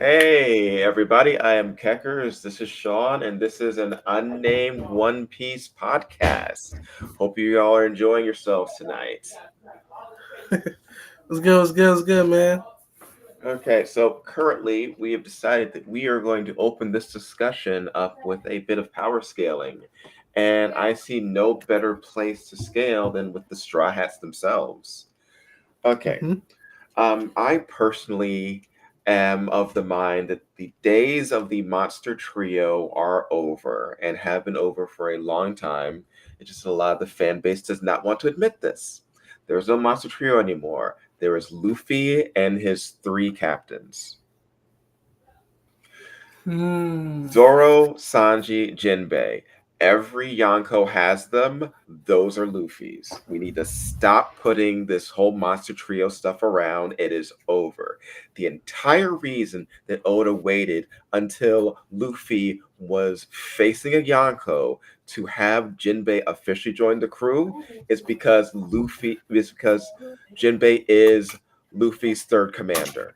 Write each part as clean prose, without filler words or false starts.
Hey, everybody. I am Keckers. This is Sean, and this is an unnamed One Piece podcast. Hope you all are enjoying yourselves tonight. What's good, man? Okay, so currently we have decided that we are going to open this discussion up with a bit of power scaling. And I see no better place to scale than with the Straw Hats themselves. Okay, hmm I personally am of the mind that the days of the monster trio are over and have been over for a long time. It's just a lot of the fan base does not want to admit this. There's no monster trio anymore. There is Luffy and his three captains. Hmm. Zoro, Sanji, Jinbei. Every Yonko has them. Those are Luffy's. We need to stop putting this whole monster trio stuff around. It is over. The entire reason that Oda waited until Luffy was facing a Yonko to have Jinbei officially join the crew is because Jinbei is Luffy's third commander.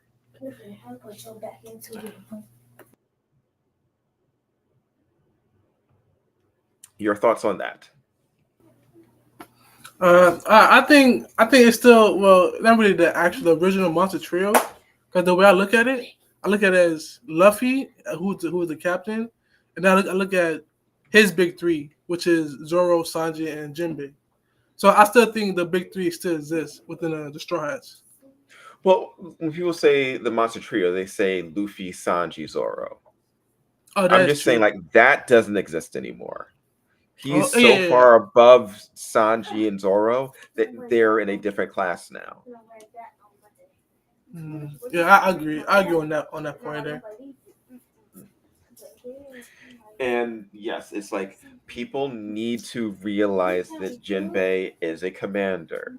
Your thoughts on that? I think it's still not really the original Monster Trio, because the way I look at it as Luffy, who's the captain, and I look at his big three, which is Zoro, Sanji, and Jinbei. So I still think the big three still exists within the Straw Hats. Well, when people say the monster trio, they say Luffy, Sanji, Zoro. Oh, that I'm is just saying, true. like, that doesn't exist anymore. Oh He's yeah, so yeah, yeah. far above Sanji and Zoro that they're in a different class now. Yeah, I agree. I agree on that point there. And yes, it's like people need to realize that Jinbei is a commander.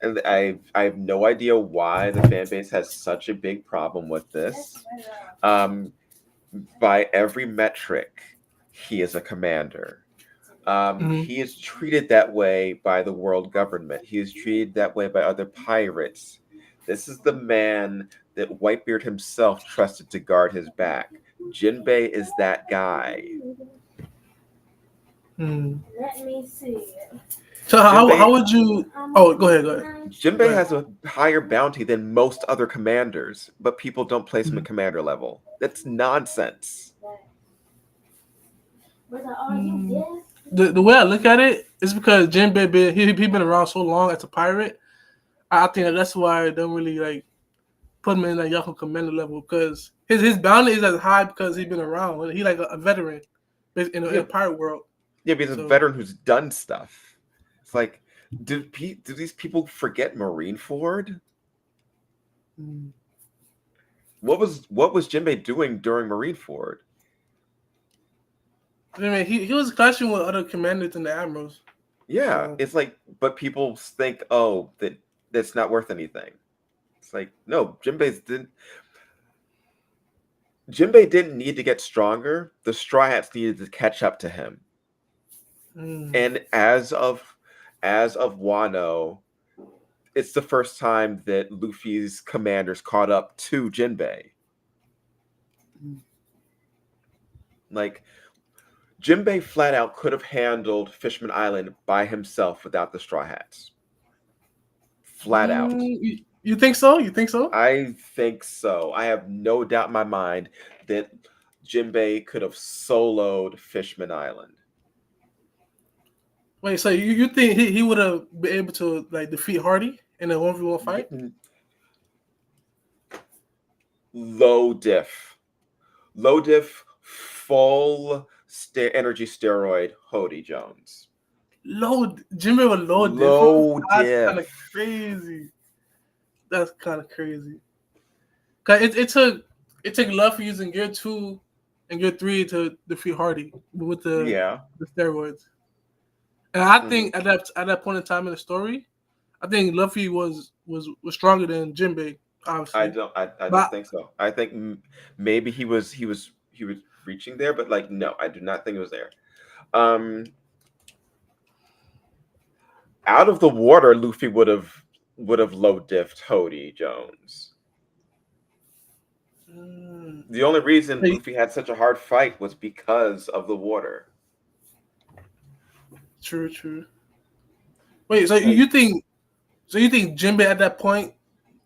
And I have no idea why the fan base has such a big problem with this. Um, by every metric, he is a commander. hmm He is treated that way by the world government. He is treated that way by other pirates. This is the man that Whitebeard himself trusted to guard his back. Jinbei is that guy. Hmm. So how Jinbei would you? Oh, go ahead, go ahead, go Jinbei ahead. has a higher bounty than most other commanders, but people don't place him at Mhm. commander level. That's nonsense. Mm. The way I look at it is because Jinbei he been around so long as a pirate. I think that's why they don't really like put him in that Yahoo commander level, because his bounty is as high because he's been around. He like a veteran in Yeah, a pirate world. yeah, but he's a So veteran who's done stuff. It's like, do these people forget Marineford? mm. What was Jinbei doing during Marineford? I mean he was clashing with other commanders and the admirals. Yeah, So it's like, but people think, oh, that's not worth anything. It's like, no, Jinbei didn't need to get stronger. The Straw Hats needed to catch up to him. mm. And as of Wano, it's the first time that Luffy's commanders caught up to Jinbei. Like, Jinbei flat out could have handled Fishman Island by himself without the Straw Hats. Flat out. You think so? You think so? I think so. I have no doubt in my mind that Jinbei could have soloed Fishman Island. Wait, so you think he would have been able to like defeat Hardy in a 1v1 fight? Low diff. Low diff, full energy steroid, Hody Jones. Jimmy with low difference. Low That's kind of diff. crazy. That's kind of crazy. Cause it took Luffy using Gear 2 and Gear 3 to defeat Hardy with Yeah. the steroids. And I Hmm. think at that point in time in the story, I think Luffy was stronger than Jinbei, I obviously. don't. I don't But think so. I think maybe he was reaching there, but like no, I do not think it was there. Um, Out of the water, Luffy would have low diffed Hody Jones. Mm, The only reason wait, Luffy had such a hard fight was because of the water. true, true. Wait, Like so you think Jinbei at that point,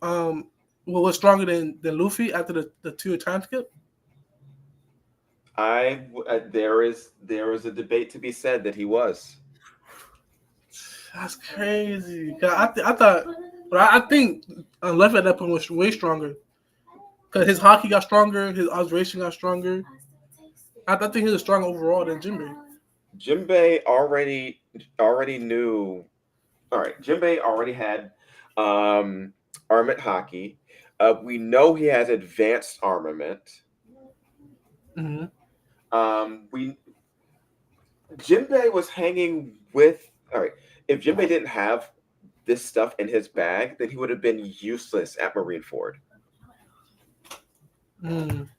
um, was stronger than Luffy after the 2 time skip? there is a debate to be said that he was. That's crazy. 'Cause I thought, but I think Luffy at that point was way stronger. Because his hockey got stronger, his observation got stronger. I think he was stronger overall than Jinbei. Jinbei already knew. All right, Jinbei already had armament hockey. We know he has advanced armament. Mm-hmm. We Jinbei was hanging with. All right, if Jinbei didn't have this stuff in his bag, then he would have been useless at Marineford. Mm.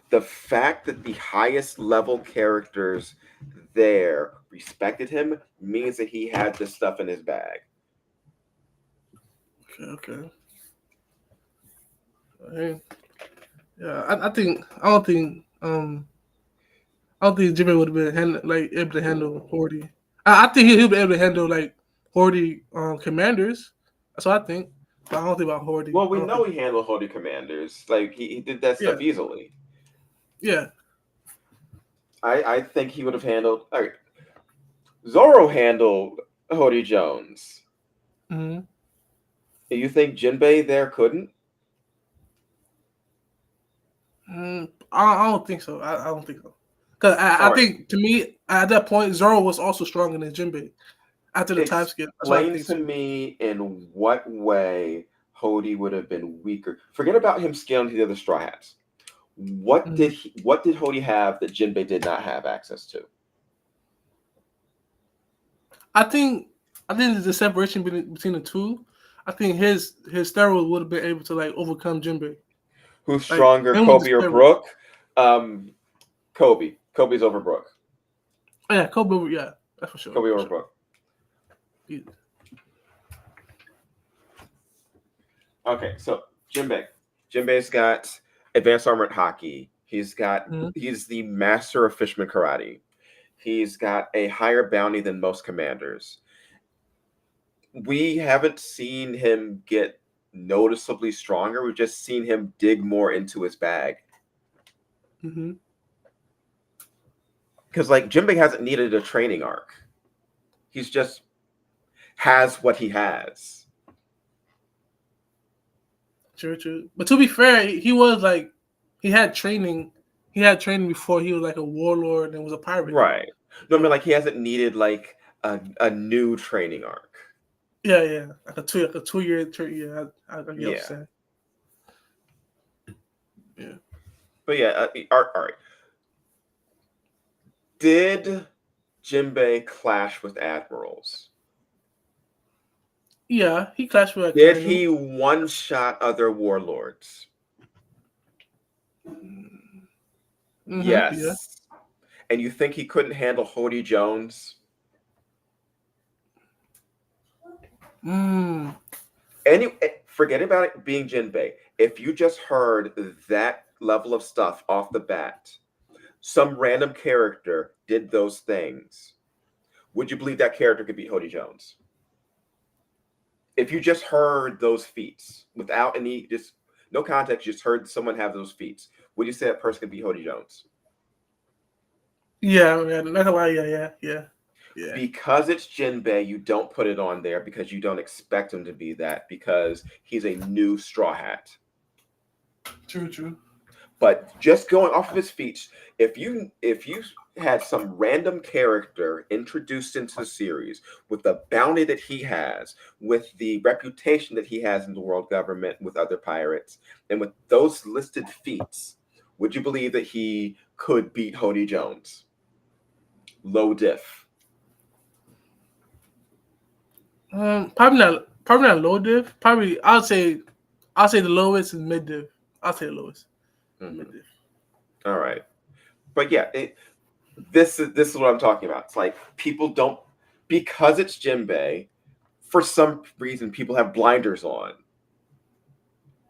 The fact that the highest level characters there respected him means that he had this stuff in his bag. Okay. Okay. Yeah, I don't think Jimmy would have been like able to handle Hordy. I think he'll be able to handle like Hordy commanders. That's what I think. But I don't think about Hordy. Well, I we don't know think. he handled Holy Commanders. Like he did that Yeah, stuff easily. yeah. I think he would have handled. All right, Zoro handled Hody Jones. Mm-hmm. You think Jinbei there couldn't? I don't think so. I don't think so. Because I All right, think to me at that point Zoro was also stronger than Jinbei after the time skip. That's what I explain think to too. me in what way Hody would have been weaker. Forget about him scaling to the other Straw Hats. Mhm. What did Hody have that Jinbei did not have access to? I think I think the separation between the two. I think his steroid would have been able to like overcome Jinbei. Who's Like stronger, him with the Kobe or steroid. Brook? Um, Kobe. Kobe's over Brook. Oh, yeah, Kobe. Yeah, that's for sure. Kobe For over sure. Brook. Yeah. Okay, so Jinbei. Jinbei's got advanced armored hockey. Mm-hmm. He's the master of Fishman karate. He's got a higher bounty than most commanders. We haven't seen him get noticeably stronger. We've just seen him dig more into his bag. Mm-hmm. Because like Jinbei hasn't needed a training arc. He's just has what he has. True, true. But to be fair, he was like he had training. He had training before he was like a warlord and was a pirate. Right. No, I mean So like he hasn't needed like a new training arc. yeah, yeah, like a 2 year. Yeah, I get what you're Yeah. saying. Yeah, But yeah, all right. Did Jinbei clash with admirals? yeah. He clashed with Did Akainu. he one shot other warlords? Mm-hmm. Yeah. Yes. And you think he couldn't handle Hody Jones? Mm. Forget about it being Jinbei. If you just heard that level of stuff off the bat, some random character did those things, would you believe that character could beat Hody Jones? If you just heard those feats without any, just no context, just heard someone have those feats, would you say that person could beat Hody Jones? Yeah, yeah. Not gonna lie. Yeah, yeah, yeah, yeah. Because it's Jinbei, you don't put it on there because you don't expect him to be that because he's a new Straw Hat. True, true. But just going off of his feats, if you had some random character introduced into the series with the bounty that he has, with the reputation that he has in the world government with other pirates, and with those listed feats, would you believe that he could beat Hody Jones? Low diff. Probably not low div. Probably I'll say the lowest is mid div. I'll say the lowest mid Mhm. div. All right, but yeah, this is what I'm talking about. It's like people don't because it's Jinbei. For some reason, people have blinders on.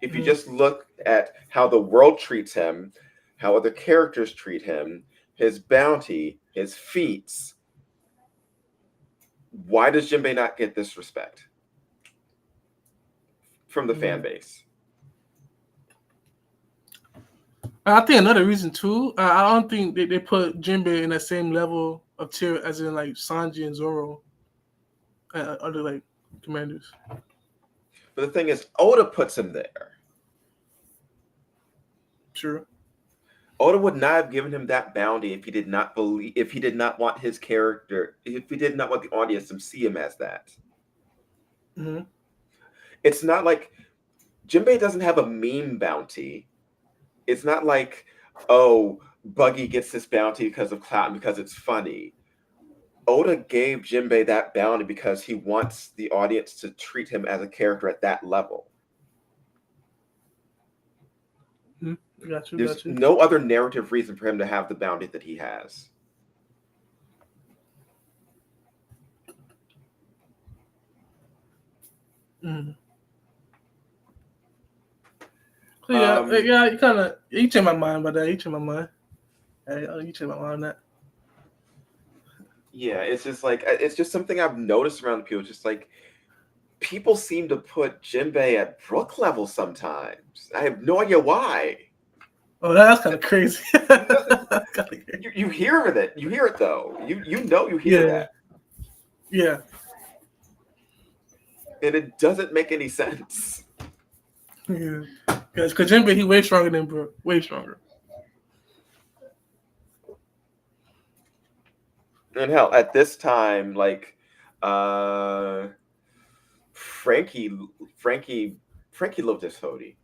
If you Mhm. just look at how the world treats him, how other characters treat him, his bounty, his feats, why does Jinbei not get this respect from the fan Mhm. base? I think another reason too. I don't think they put Jinbei in that same level of tier as in like Sanji and Zoro and other like commanders. But the thing is, Oda puts him there. True. Oda would not have given him that bounty if he did not believe, if he did not want his character, if he did not want the audience to see him as that. Hmm. It's not like Jinbei doesn't have a meme bounty. It's not like, oh, Buggy gets this bounty because of clout and because it's funny. Oda gave Jinbei that bounty because he wants the audience to treat him as a character at that level. Hmm. Got you. There's Got you. no other narrative reason for him to have the bounty that he has. Mm. So yeah, Um, yeah. You changed my mind about that. You changed my mind. Hey, you changed my mind on that. yeah, it's just like it's just something I've noticed around the people. Just like people seem to put Jinbei at Brook level sometimes. I have no idea why. Oh, that's kind of crazy. Nothing. That's kinda crazy. You hear it. You hear it though. You hear Yeah. that, Yeah. and it doesn't make any sense. Yeah. Because Jinbei, he way stronger than Brook. Way stronger. And hell, at this time, like uh Frankie, Frankie, Frankie loved his Hody.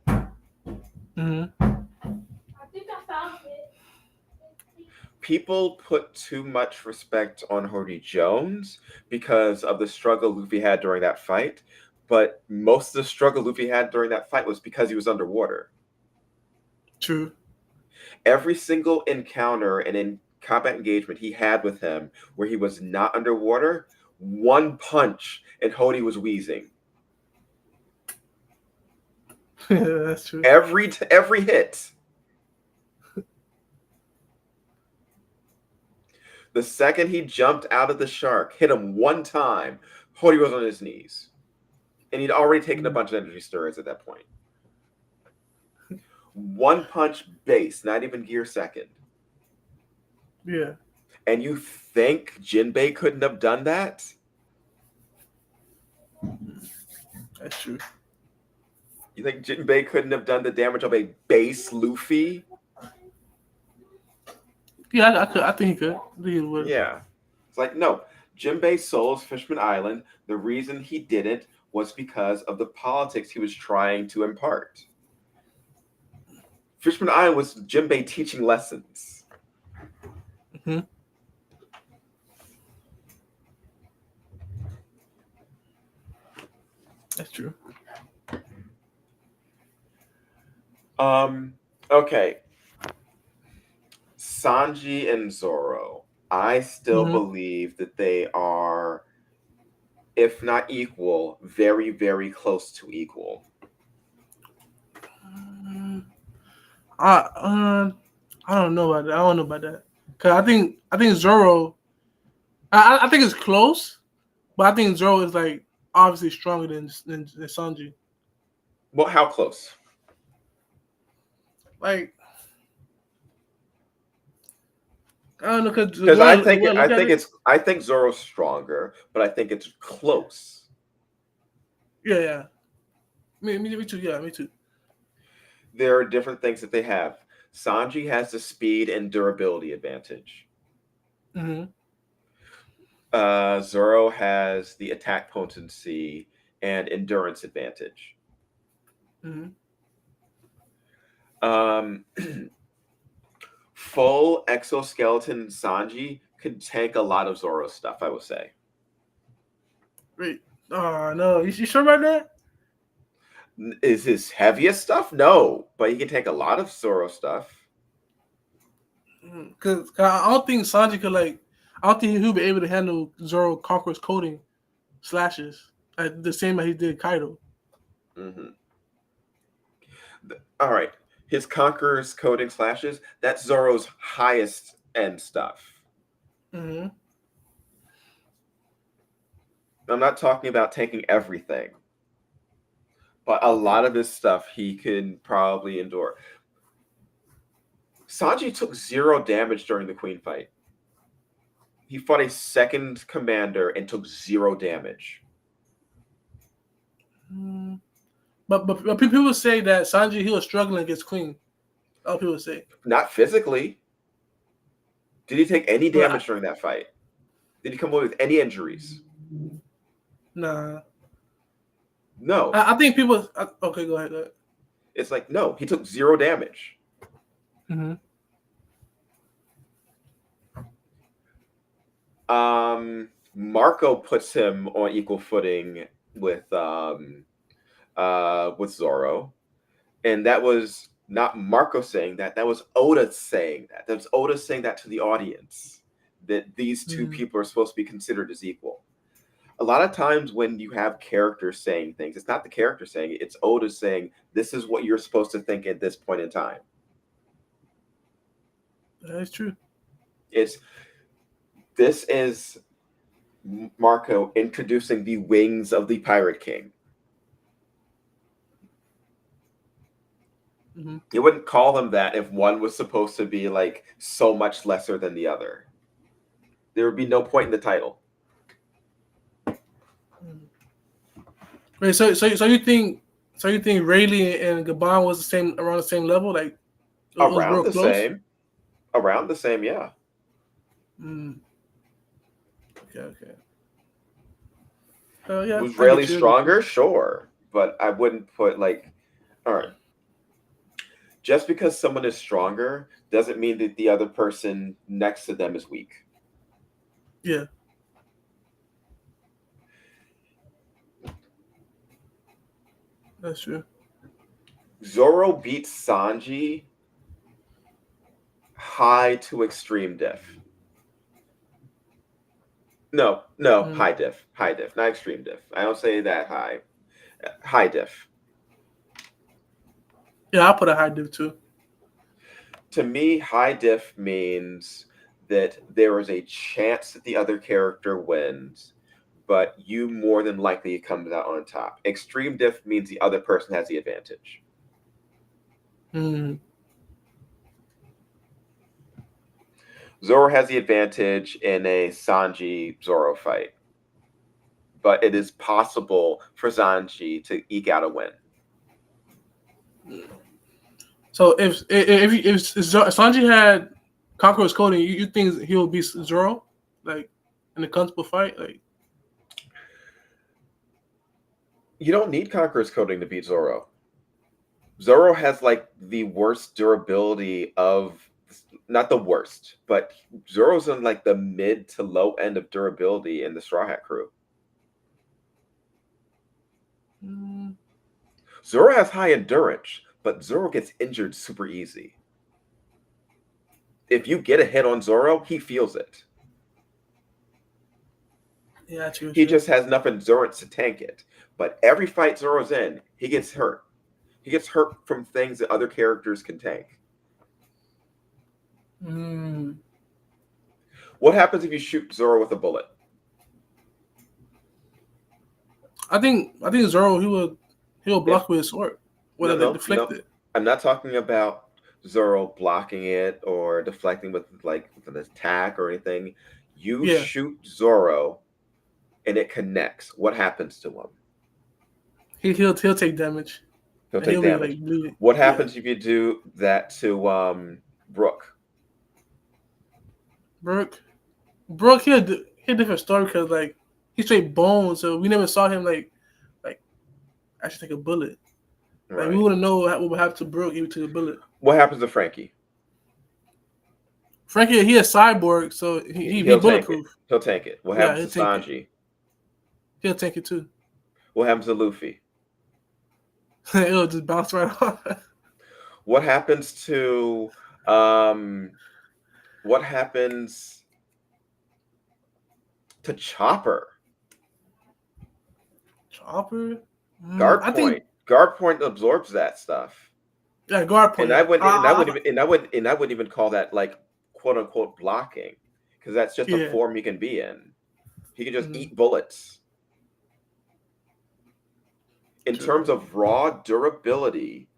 Hmm. People put too much respect on Hody Jones because of the struggle Luffy had during that fight, but most of the struggle Luffy had during that fight was because he was underwater. True. Every single encounter and in combat engagement he had with him where he was not underwater, one punch and Hody was wheezing. Yeah, that's true. Every hit. The second he jumped out of the shark, hit him one time, Hody was on his knees. And he'd already taken a bunch of energy steroids at that point. One punch base, not even gear second. Yeah, And you think Jinbei couldn't have done that? that's true. You think Jinbei couldn't have done the damage of a base Luffy? Yeah, I think he could. I think he would. Yeah. It's like, no. Jinbei souls Fishman Island. The reason he didn't was because of the politics he was trying to impart. Fishman Island was Jinbei teaching lessons. Hmm. That's true. Um, okay. Sanji and Zoro. I still Hmm. believe that they are, if not equal, very, very close to equal. I I don't know about that. I don't know about that. Cause I think Zoro. I think it's close, but I think Zoro is like obviously stronger than Sanji. Well, how close? Like I don't know, cause Because I the think way I look at it, I think Zoro's stronger, but I think it's close. yeah, yeah. Me too. Yeah, me too. There are different things that they have. Sanji has the speed and durability advantage. Hmm. Zoro has the attack potency and endurance advantage. Hmm. Um, full exoskeleton Sanji could tank a lot of Zoro stuff, I would say. Wait. Oh no, you sure about that? Is his heaviest stuff? No, but he can take a lot of Zoro stuff. Cause I don't think Sanji could like. I don't think he'll be able to handle Zoro Conqueror's coding slashes the same as he did Kaido. Hmm. All right, his Conqueror's coding slashes. That's Zoro's highest end stuff. Mm-hmm. I'm not talking about taking everything, but a Okay. lot of his stuff he can probably endure. Sanji took 0 damage during the Queen fight. He fought a second commander and took 0 damage. Mm. But people say that Sanji he was struggling against Queen. All people say. Not physically. Did he take any But damage during that fight? Did he come away with any injuries? nah, No. I think people. Okay, go ahead. Go ahead. It's like, no, he took 0 damage. Mm-hmm. Marco puts him on equal footing with Zoro. And that was not Marco saying that. That was Oda saying that. That was Oda saying that to the audience. That these two Mm-hmm. people are supposed to be considered as equal. A lot of times when you have characters saying things, it's not the character saying it, it's Oda saying, this is what you're supposed to think at this point in time. That is true. It's this is Marco introducing the wings of the Pirate King. Mm-hmm. You wouldn't call them that if one was supposed to be like so much lesser than the other. There would be no point in the title. Wait, so you think Rayleigh and Gabon was the same around the same level? Like it was Around real the close. same. Around the same, yeah. Mm. Okay, okay. Yeah, Was I get Rayleigh you. I get you. stronger? Sure. But I wouldn't put like, all right, just because someone is stronger doesn't mean that the other person next to them is weak. Yeah, that's true. Zoro beats Sanji high to extreme diff. No, no, Mm. high diff. High diff, not extreme diff. I don't say that high. High diff. Yeah, I'll put a high div too. To me, high diff means that there is a chance that the other character wins, but you more than likely comes out on top. Extreme diff means the other person has the advantage. Mm. Zoro has the advantage in a Sanji Zoro fight, but it is possible for Sanji to eke out a win. So if Sanji had Conqueror's coding, you think he will beat Zoro, like in the comfortable fight? Like You don't need Conqueror's coding to beat Zoro. Zoro has like the worst durability of, not the worst, but Zoro's in like the mid to low end of durability in the Straw Hat crew. mm, Zoro has high endurance, but Zoro gets injured super easy. If you get a hit on Zoro, he feels it. yeah, true, He true. just has enough endurance to tank it. But every fight Zoro's in, he gets hurt. He gets hurt from things that other characters can tank. Mm. What happens if you shoot Zoro with a bullet? I think Zoro he will If block with his sword, no, whether they no, deflect no, it. I'm not talking about Zoro blocking it or deflecting with like with an attack or anything. You Yeah, shoot Zoro and it connects. What happens to him? he'll take damage He'll and take he'll be damage. like bleeding. What Yeah, happens if you do that to Brook? Brooke, Brooke he a different story because like he straight bones, so we never saw him like actually take a bullet. Like we Right. wouldn't know what would happen to Brooke if he took a bullet. What happens to Frankie? Frankie, he a cyborg, so he He'll tank it. bulletproof. He'll tank it. What Yeah, happens he'll to take it. Sanji? He'll take it too. What happens to Luffy? It'll just bounce right off. What happens to um what happens to Chopper? Chopper. Guard I think point. Guard point absorbs that stuff. Yeah, guard And point. I Yeah. wouldn't and I wouldn't even and I would and I wouldn't even call that like quote unquote blocking, because that's just a Yeah. form he can be in. He can just Mm-hmm. eat bullets. In True. terms of raw durability,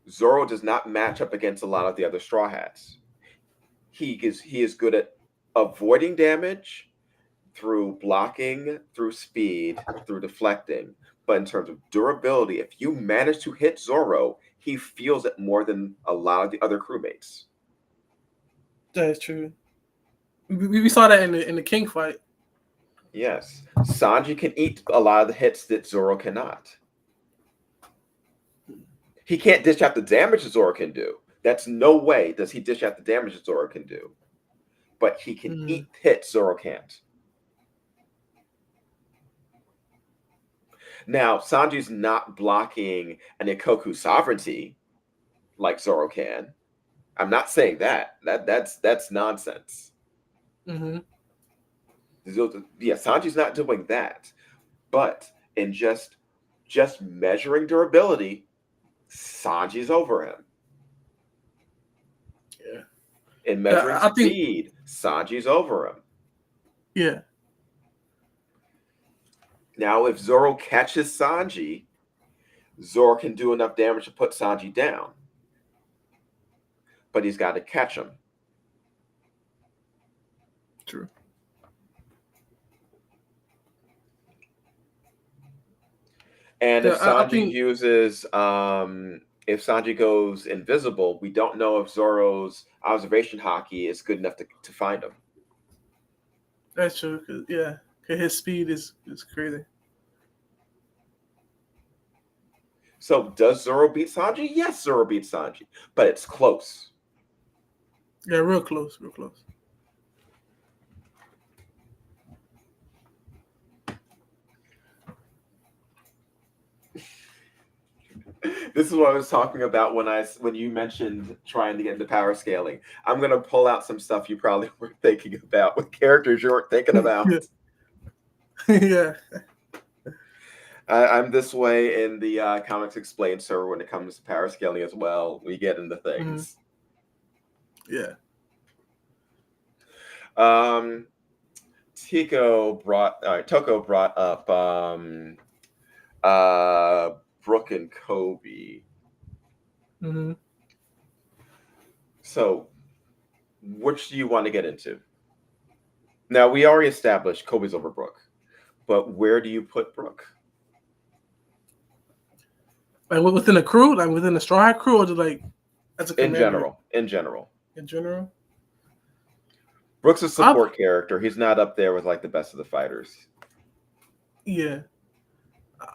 Zoro does not match up against a lot of the other Straw Hats. He is good at avoiding damage through blocking, through speed, through deflecting. But in terms of durability, if you manage to hit Zoro, he feels it more than a lot of the other crewmates. That is true. We saw that in the King fight. Yes, Sanji can eat a lot of the hits that Zoro cannot. He can't dish out the damage that Zoro can do. That's no way does he dish out the damage that Zoro can do. But he can Mm-hmm. eat hits Zoro can't. Now, Sanji's not blocking an Ikoku sovereignty like Zoro can. I'm not saying that. That's nonsense. Mm-hmm. Yeah, Sanji's not doing that. But in just measuring durability, Sanji's over him. Yeah. In measuring I think. speed, Sanji's over him. Yeah. Now, if Zoro catches Sanji, Zoro can do enough damage to put Sanji down. But he's got to catch him. True. And Yeah. I think. if Sanji goes invisible, we don't know if Zoro's observation hockey is good enough to find him. That's true. Cause, yeah. 'Cause his speed is crazy. So does Zoro beat Sanji? Yes, Zoro beats Sanji, but it's close. Yeah. Real close. Real close. This is what I was talking about when you mentioned trying to get into power scaling. I'm gonna pull out some stuff you probably weren't thinking about with characters you weren't thinking about. Yeah. Yeah. I'm this way in the Comics Explained server when it comes to power scaling as well. We get into Mm-hmm. things. Yeah. Um, Toko brought up uh, Brooke and Kobe. Mm-hmm. So, which do you want to get into? Now, we already established Kobe's over Brooke, but where do you put Brooke? Like within the crew, like within the Straw Hat crew, or just like as a In commander general, in general, in general. Brooke's a I support character. He's not up there with like the best of the fighters. Yeah.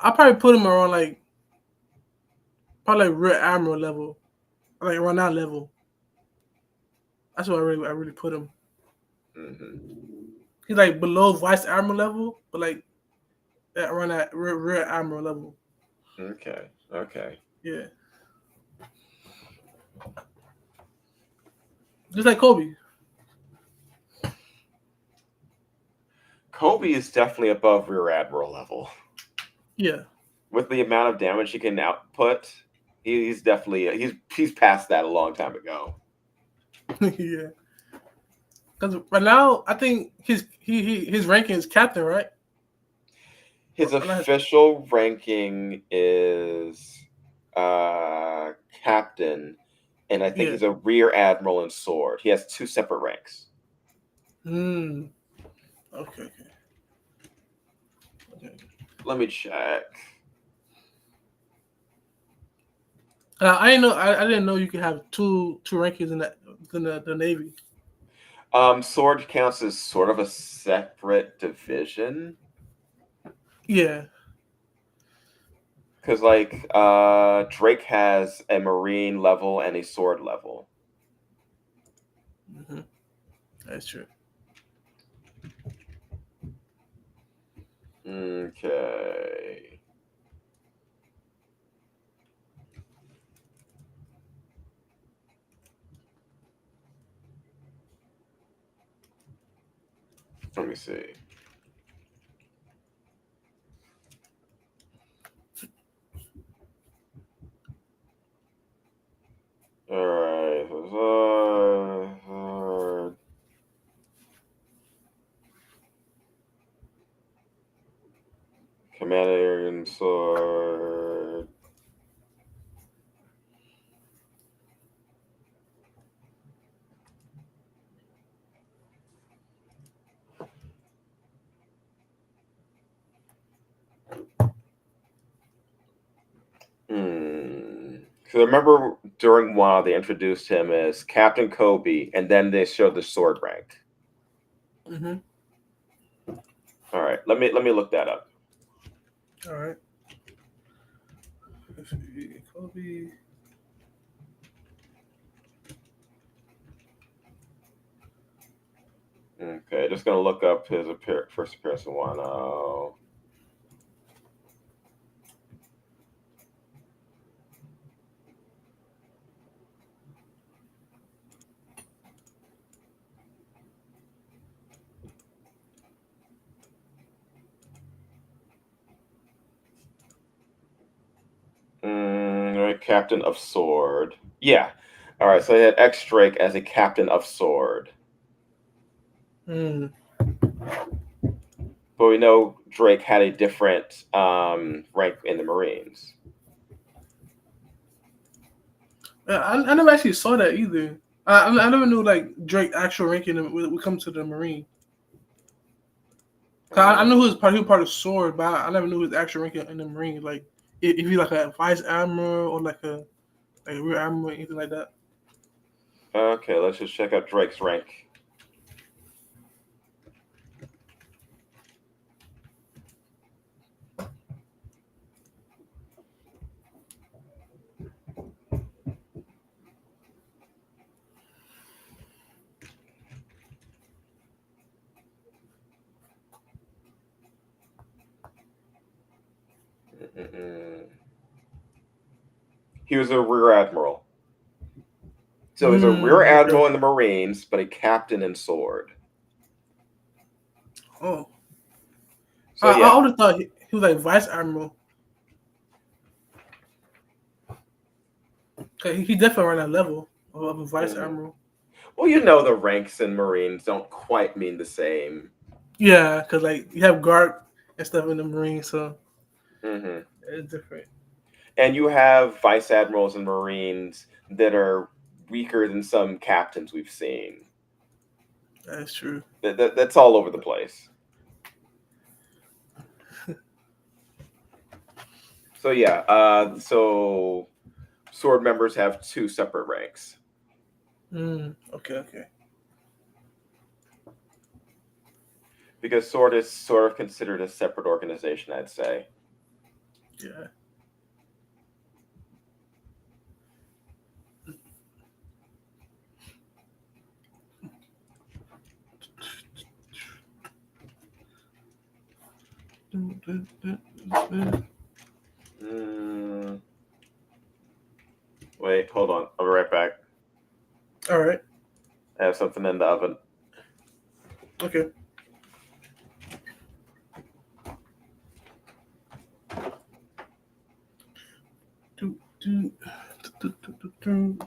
I probably put him around like probably like rear admiral level, like around that level. That's what I really put him. Hmm. He's like below vice admiral level, but like around that rear admiral level. Okay, okay. Yeah, just like Kobe. Kobe is definitely above Rear Admiral level. Yeah, With the amount of damage he can output, he's definitely he's past that a long time ago. yeah. Because right now, I think his ranking is captain, right? His Or not official ranking is uh captain, and I think yeah. he's a rear admiral in sword. He has two separate ranks. Hmm. Okay. Okay. Let me check. I didn't know. I didn't know you could have two rankings in that in the Navy. Sword counts as sort of a separate division Yeah. because like Drake has a marine level and a sword level. Hmm. That's true. Okay. Let me see. Humanitarian sword. Hmm. So remember during WoW they introduced him as Captain Kobe, and then they showed the sword rank. Mm-hmm. All right, let me look that up. All right. Kobe. Okay, just gonna look up his first appearance in WoW. Right, Captain of Sword. Yeah. All right, so they had X Drake as a Captain of Sword, Mm. but we know Drake had a different rank in the Marines. Yeah, I never actually saw that either. I never knew like Drake actual ranking would come to the Marine. I knew he was part of Sword, but I never knew his actual ranking in the Marine. Like if he like a vice admiral or like a rear admiral or anything like that. Okay, let's just check out Drake's rank. Mm-mm-mm. He was a rear admiral. So he's a rear Okay. admiral in the Marines, but a captain in Sword. Oh, So I yeah. always thought he was like vice admiral. He definitely around that level of a vice Hmm. admiral. Well, you know the ranks in Marines don't quite mean the same. Yeah, because like you have guard and stuff in the Marine, so Hmm. it's different. And you have vice admirals and Marines that are weaker than some captains we've seen. That's true. That's all over the place. So yeah, so sword members have two separate ranks Okay, okay. because sword is sort of considered a separate organization, I'd say. Yeah. Mm, wait, hold on. I'll be right back. All right. I have something in the oven. Okay. Do, do, do.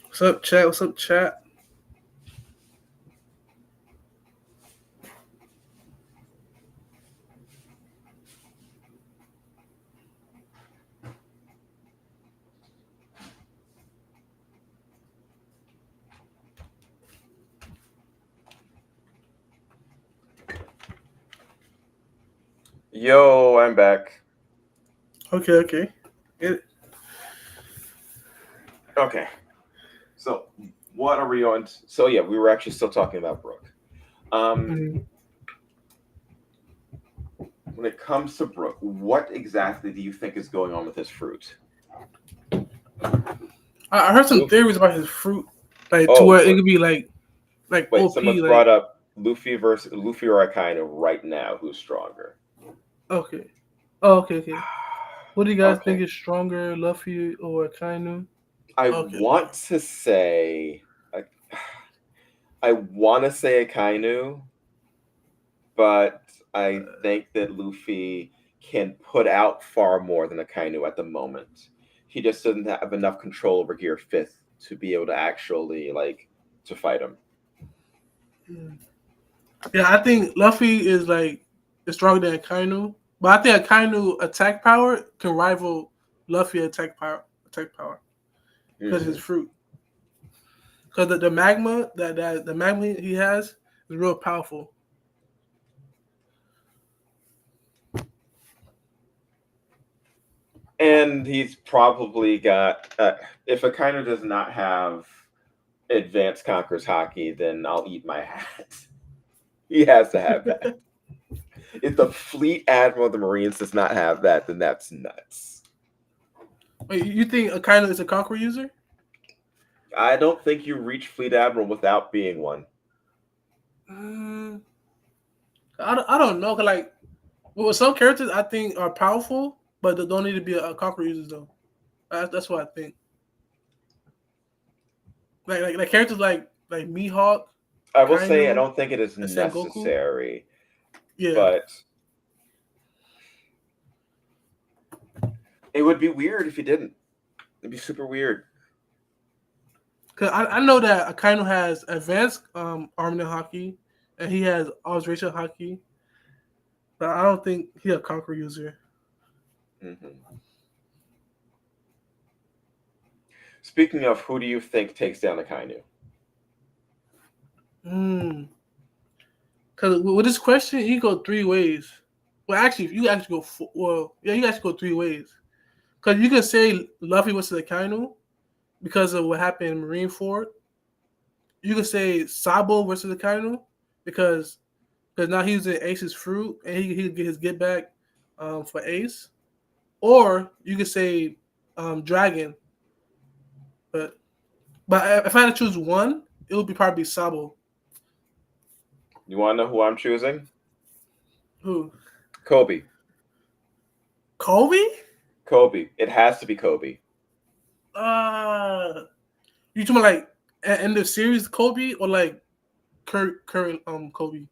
What's up, chat? What's up, chat? Yo, I'm back. Okay, okay. It, Okay. So, what are we on? So, yeah, we were actually still talking about Brooke. Um, mm, when it comes to Brooke, what exactly do you think is going on with this fruit? I heard some Luffy. theories about his fruit, like to Oh, where it wait, could be like wait. OP. Someone's Like brought up Luffy or Akainu right now. Who's stronger? okay, oh okay, okay. What do you guys think Okay. is stronger, Luffy or Kainu? I Okay, okay. want to say, I, I want to say Akainu, but I think that Luffy can put out far more than Akainu at the moment. He just doesn't have enough control over Gear Fifth to be able to actually to fight him. Mm. Yeah, I think Luffy is stronger than Akainu, but I think Akainu attack power can rival Luffy attack power. Attack power because his Hmm. fruit. Because the magma that the magma he has is real powerful. And he's probably got. If Akainu does not have advanced Conquerors hockey, then I'll eat my hat. He has to have that. If the Fleet Admiral of the Marines does not have that, then that's nuts. Wait, you think Akainu is a conqueror user? I don't think you reach Fleet Admiral without being one. Mm, I don't know. 'Cause like well, some characters I think are powerful, but they don't need to be a conqueror users though. That's what I think. Like characters like Mihawk, I will say I Kainu, don't think it is and Sengoku. necessary, Yeah, but it would be weird if you didn't. It'd be super weird. because I know that Akainu has advanced armament hockey, and he has observation hockey, but I don't think he's a conqueror user. Hmm. Speaking of, who do you think takes down Akainu? Hmm. Because with this question, you go three ways. Well, actually, you actually go yeah, you actually go three ways. Because you can say Luffy versus Akainu because of what happened in Marineford. You can say Sabo versus Akainu because now he's in Ace's fruit and he can get his get back for Ace. Or you could say Dragon, but if I had to choose one, it would be probably Sabo. You want to know who I'm choosing? Who? Kobe. Kobe? Kobe. It has to be Kobe. Uh, you talking about like end of series Kobe or like current Kobe?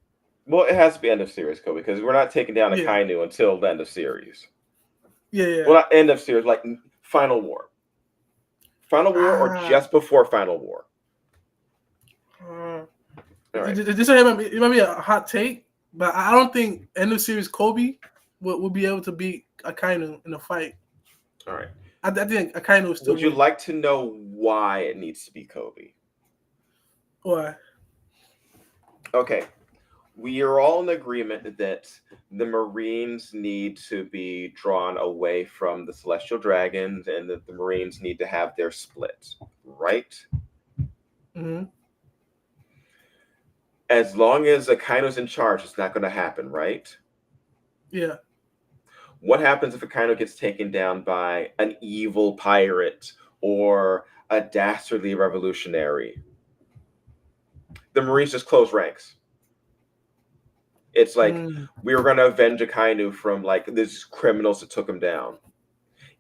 Well, it has to be end of series Kobe because we're not taking down Yeah, Akainu until the end of series. yeah, yeah. Well, not end of series, like Final War. Final War or Ah, just before Final War. uh, All right. it might be a hot take, but I don't think end of series Kobe would be able to beat Akainu in a fight. All right. I think Akainu would still Would you win. like to know why it needs to be Kobe? Why? Okay. We are all in agreement that the Marines need to be drawn away from the Celestial Dragons and that the Marines need to have their split, right? Hmm. As long as Akaino's in charge, it's not going to happen, right? Yeah, What happens if Akaino gets taken down by an evil pirate or a dastardly revolutionary? The Marines just close ranks. It's like mm, we were going to avenge Akainu from like these criminals that took him down.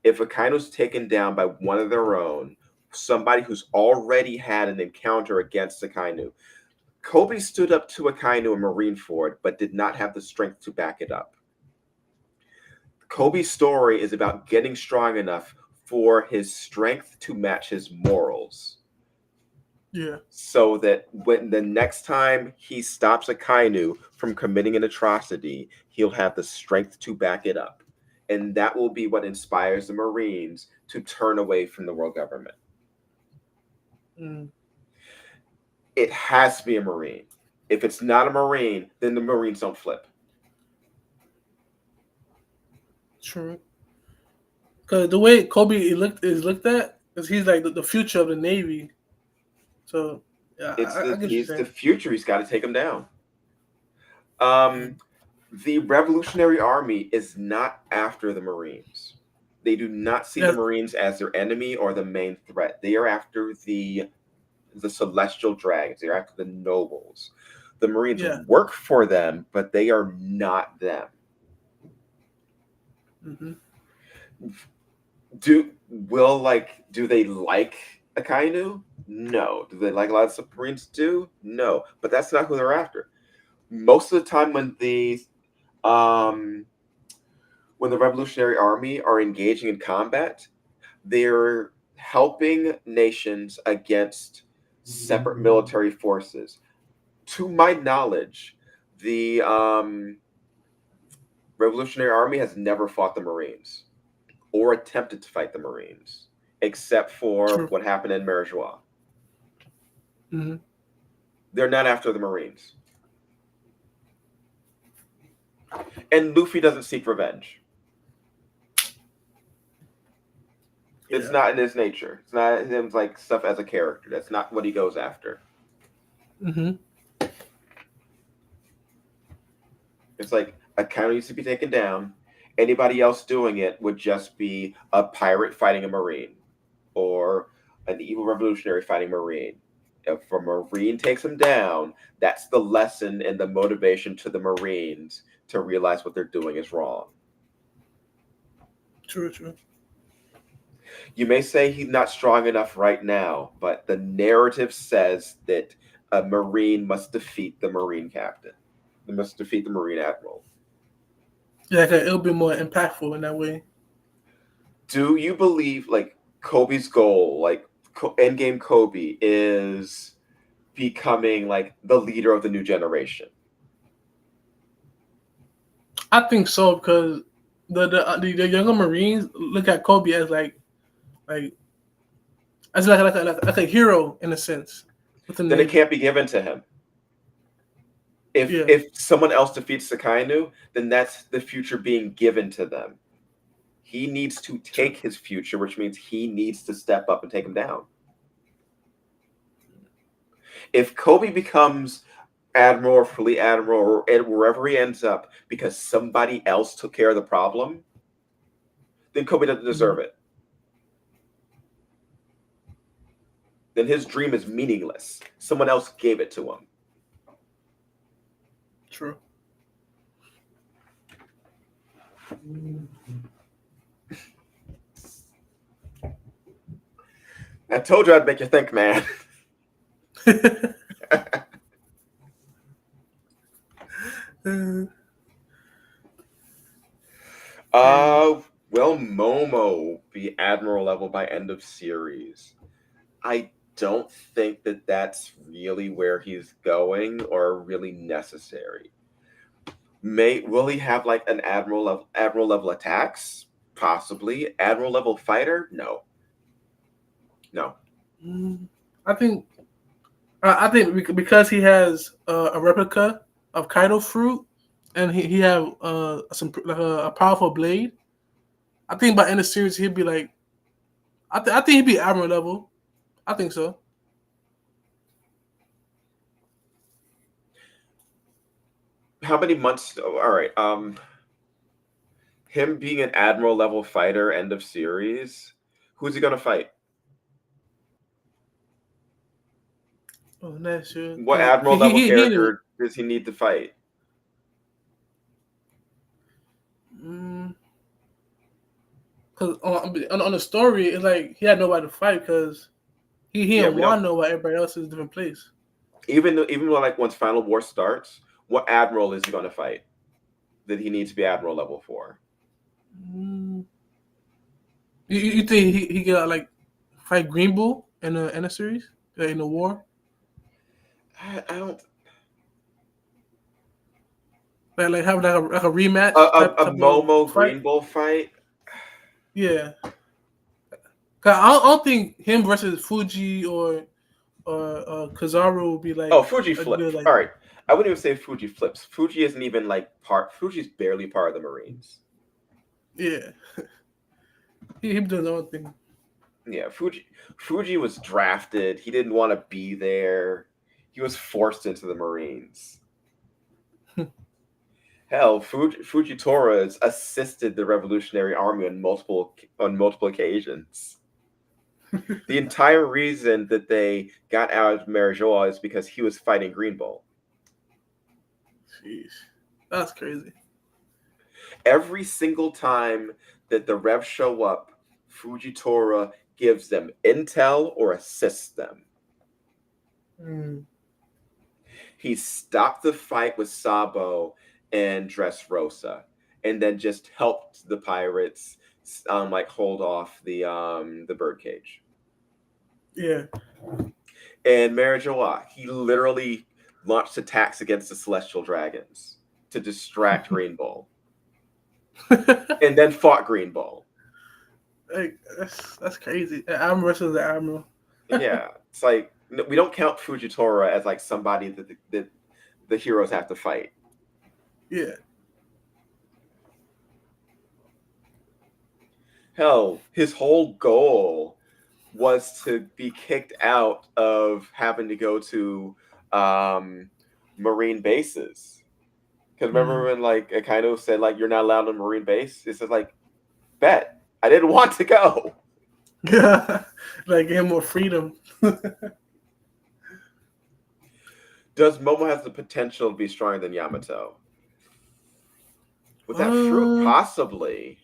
If Akaino's taken down by one of their own, somebody who's already had an encounter against Akainu, Kobe stood up to Akainu in Marineford, but did not have the strength to back it up. Kobe's story is about getting strong enough for his strength to match his morals. yeah. So that when the next time he stops Akainu from committing an atrocity, he'll have the strength to back it up. And that will be what inspires the Marines to turn away from the world government. Mm, It has to be a Marine. If it's not a Marine, then the Marines don't flip. true. Because the way Kobe is looked at, is he's like the future of the Navy. So yeah, I get what you're He's the saying. future. He's got to take him down. Um, the Revolutionary Army is not after the Marines. They do not see the That's Marines as their enemy or the main threat. They are after the celestial dragons. They're after the nobles. The Marines yeah. work for them, but they are not them. Hmm. Do they like Akainu? No. Do they like a lot of submarines? Do no. But that's not who they're after. Most of the time, um when the Revolutionary Army are engaging in combat, they're helping nations against separate military forces. To my knowledge, The Revolutionary Army has never fought the Marines or attempted to fight the Marines, except for True. what happened in Marijois. Hmm. They're not after the Marines. And Luffy doesn't seek revenge. It's Yeah. not in his nature. It's not him like stuff as a character. That's not what he goes after. Hmm. It's like a counter needs to be taken down. Anybody else doing it would just be a pirate fighting a marine, or an evil revolutionary fighting a marine. If a marine takes him down, that's the lesson and the motivation to the marines to realize what they're doing is wrong. True. True. You may say he's not strong enough right now, but the narrative says that a marine must defeat the marine captain. They must defeat the marine admiral. Yeah, like, it'll be more impactful in that way. Do you believe like Kobe's goal, like endgame Kobe, is becoming like the leader of the new generation? I think so because the younger Marines look at Kobe as like as like a hero in a sense within the Then it Navy. can't be given to him. If Yeah. if someone else defeats Sakainu, then that's the future being given to them. He needs to True. take his future, which means he needs to step up and take him down. If Kobe becomes admiral or fleet admiral or wherever he ends up because somebody else took care of the problem, then Kobe doesn't Hmm. deserve it. Then his dream is meaningless. Someone else gave it to him. True. I told you I'd make you think, man. And uh, will Momo be admiral level by end of series? I don't think that that's really where he's going or really necessary. Will he have like an admiral level attacks? Possibly. Admiral level fighter? No. No. mm, I think because he has a replica of Kaido fruit, and he have some like a powerful blade. I think by end of series he'd be like I think he'd be admiral level. I think so. How many months? Oh, all right. Him being an admiral level fighter, end of series. Who's he gonna fight? Oh, that's true. What Cause admiral level he character does he need to fight? mm, cause on the story it's like he had nobody to fight because he Yeah, didn't we don't. want to know why everybody else is a different place. Even when like once Final War starts, what admiral is he gonna fight that he needs to be admiral level for? Mm, you think he got like fight Green Bull in a series in the war? I don't. Like have like a rematch A type of Momo fight. Green Bull fight? Yeah, 'cause I don't think him versus Fuji or Kizaru will be Oh, like Fuji a flip. good like All right. I wouldn't even say Fuji flips. Fuji isn't even like part. Fuji's barely part of the Marines. yeah. He doing his own thing. Yeah, Fuji was drafted. He didn't want to be there. He was forced into the Marines. Hell, Fujitora has assisted the Revolutionary Army on multiple occasions. The entire reason that they got out of Marijoa is because he was fighting Green Bull. Jeez, that's crazy. Every single time that the Revs show up, Fujitora gives them intel or assists them. Mm, He stopped the fight with Sabo and Dressrosa, and then just helped the pirates like hold off the birdcage. yeah. And Marijoa, he literally launched attacks against the celestial dragons to distract Green Bull, and then fought Green Bull. Like that's crazy. The admiral versus the admiral. Yeah, it's like we don't count Fujitora as like somebody that the heroes have to fight. Yeah. Hell, his whole goal was to be kicked out of having to go to um, marine bases. Because remember Mm. when like Akainu said like you're not allowed on marine base? It says like bet I didn't want to go. Yeah. Like give him more freedom. Does Momo has the potential to be stronger than Yamato? With that fruit, um. possibly.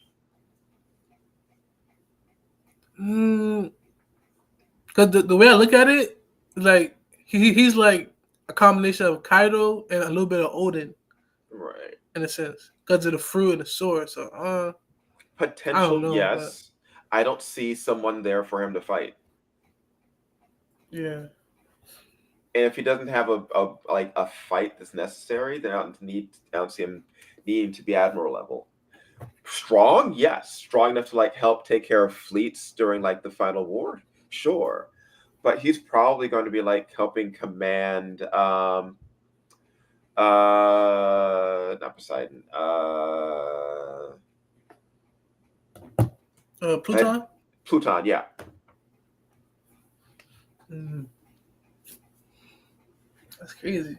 Mm, Cause the way I look at it, like he's like a combination of Kaido and a little bit of Odin Right. in a sense, because of the fruit and the sword. So I don't Potential, know, but yes. I don't see someone there for him to fight. yeah. And if he doesn't have a like a fight that's necessary, then I don't see him needing to be admiral level. Strong, yes, strong enough to like help take care of fleets during like the final war, sure. But he's probably going to be like helping command not Poseidon. I, Pluton. Pluton, yeah. Mm, that's crazy.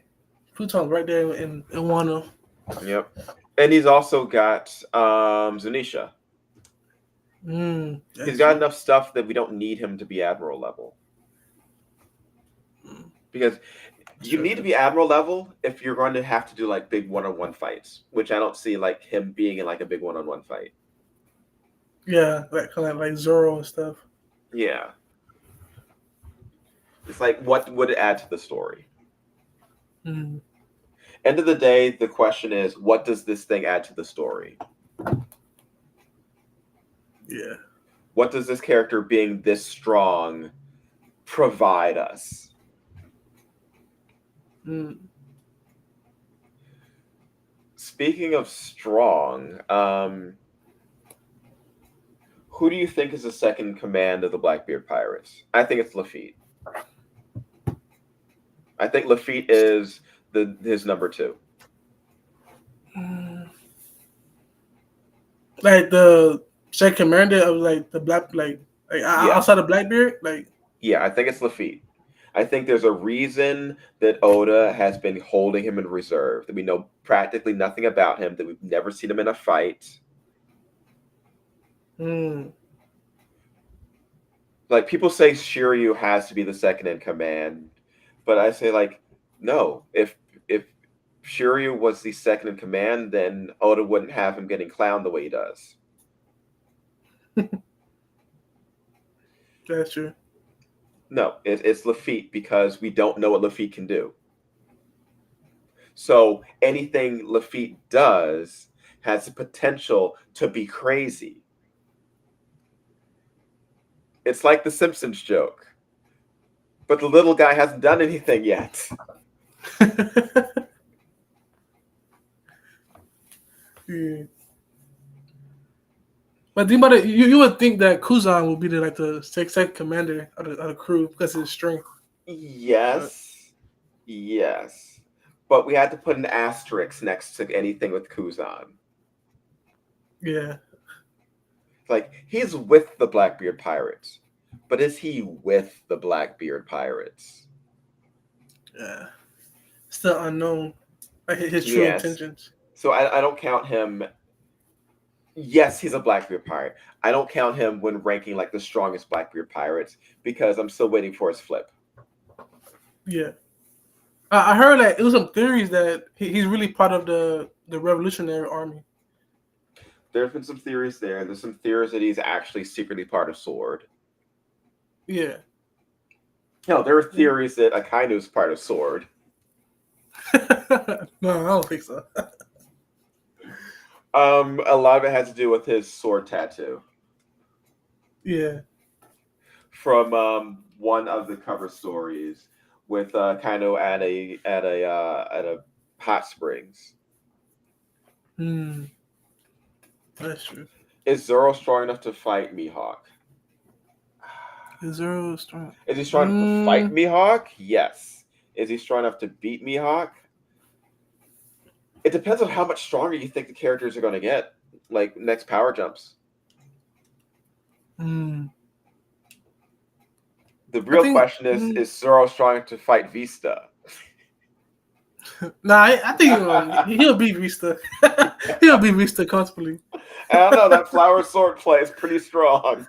Pluton's right there in Wano. Yep. And he's also got Zunisha. He's That's got true. enough stuff that we don't need him to be admiral level. Mm, Because that's you true need to too. be admiral level if you're going to have to do like big one-on-one fights, which I don't see like him being in like a big one-on-one fight. Yeah, like kind of like Zoro and stuff. Yeah. It's like what would it add to the story? Mm, End of the day, the question is, what does this thing add to the story? yeah. What does this character being this strong provide us? Mm. Speaking of strong, who do you think is the second in command of the Blackbeard Pirates? I think it's Lafitte. I think Lafitte is his number two. Mm. Like the second commander of like the black like Yeah, outside of Blackbeard, like yeah, I think it's Lafitte. I think there's a reason that Oda has been holding him in reserve. That we know practically nothing about him. That we've never seen him in a fight. mm, Like people say, Shiryu has to be the second in command, but I say like, no. If Shiryu was the second in command, then Oda wouldn't have him getting clowned the way he does. that's true. No, it's Lafitte because we don't know what Lafitte can do. So anything Lafitte does has the potential to be crazy. It's like the Simpsons joke, but the little guy hasn't done anything yet. Yeah. But think about it, you would think that Kuzan would be the like the second commander of the crew because of his strength. But Yes, yes, but we had to put an asterisk next to anything with Kuzan. yeah, Like he's with the Blackbeard Pirates, but is he with the Blackbeard Pirates? yeah, still unknown. Like his true Yes. intentions. So I don't count him. Yes, he's a Blackbeard pirate. I don't count him when ranking like the strongest Blackbeard pirates because I'm still waiting for his flip. Yeah, I heard that it was some theories that he's really part of the Revolutionary Army. There's been some theories there. There's some theories that he's actually secretly part of Sword. Yeah. No, there are theories that Akainu's part of Sword. No, I don't think so. A lot of it has to do with his sword tattoo Yeah. from one of the cover stories with Kano at a hot springs. Hmm, that's true. Is Zoro strong enough to fight Mihawk? Is Zero strong? Is he strong enough to fight Mm, Mihawk? Yes. Is he strong enough to beat Mihawk? It depends on how much stronger you think the characters are going to get, like next power jumps. mm. The I real think. question is Zoro strong enough to fight Vista? Nah, I think he'll beat Vista. He'll beat Vista comfortably. I don't know. That flower sword play is pretty strong.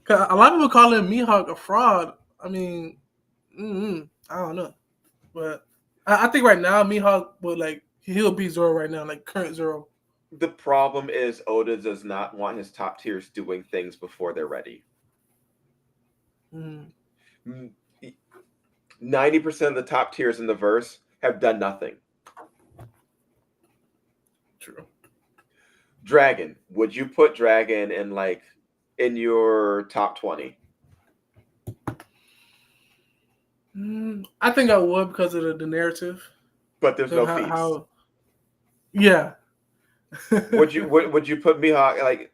'Cause a lot of people call him Mihawk a fraud. I mean, I don't know, but I think right now Mihawk would like he'll beat Zoro right now, like current Zoro. The problem is Oda does not want his top tiers doing things before they're ready. Mm, 90% of the top tiers in the verse have done nothing. true. Dragon, would you put Dragon in your top 20? I think I would because of the narrative. But there's So no how, feats. how yeah. Would you put Mihawk like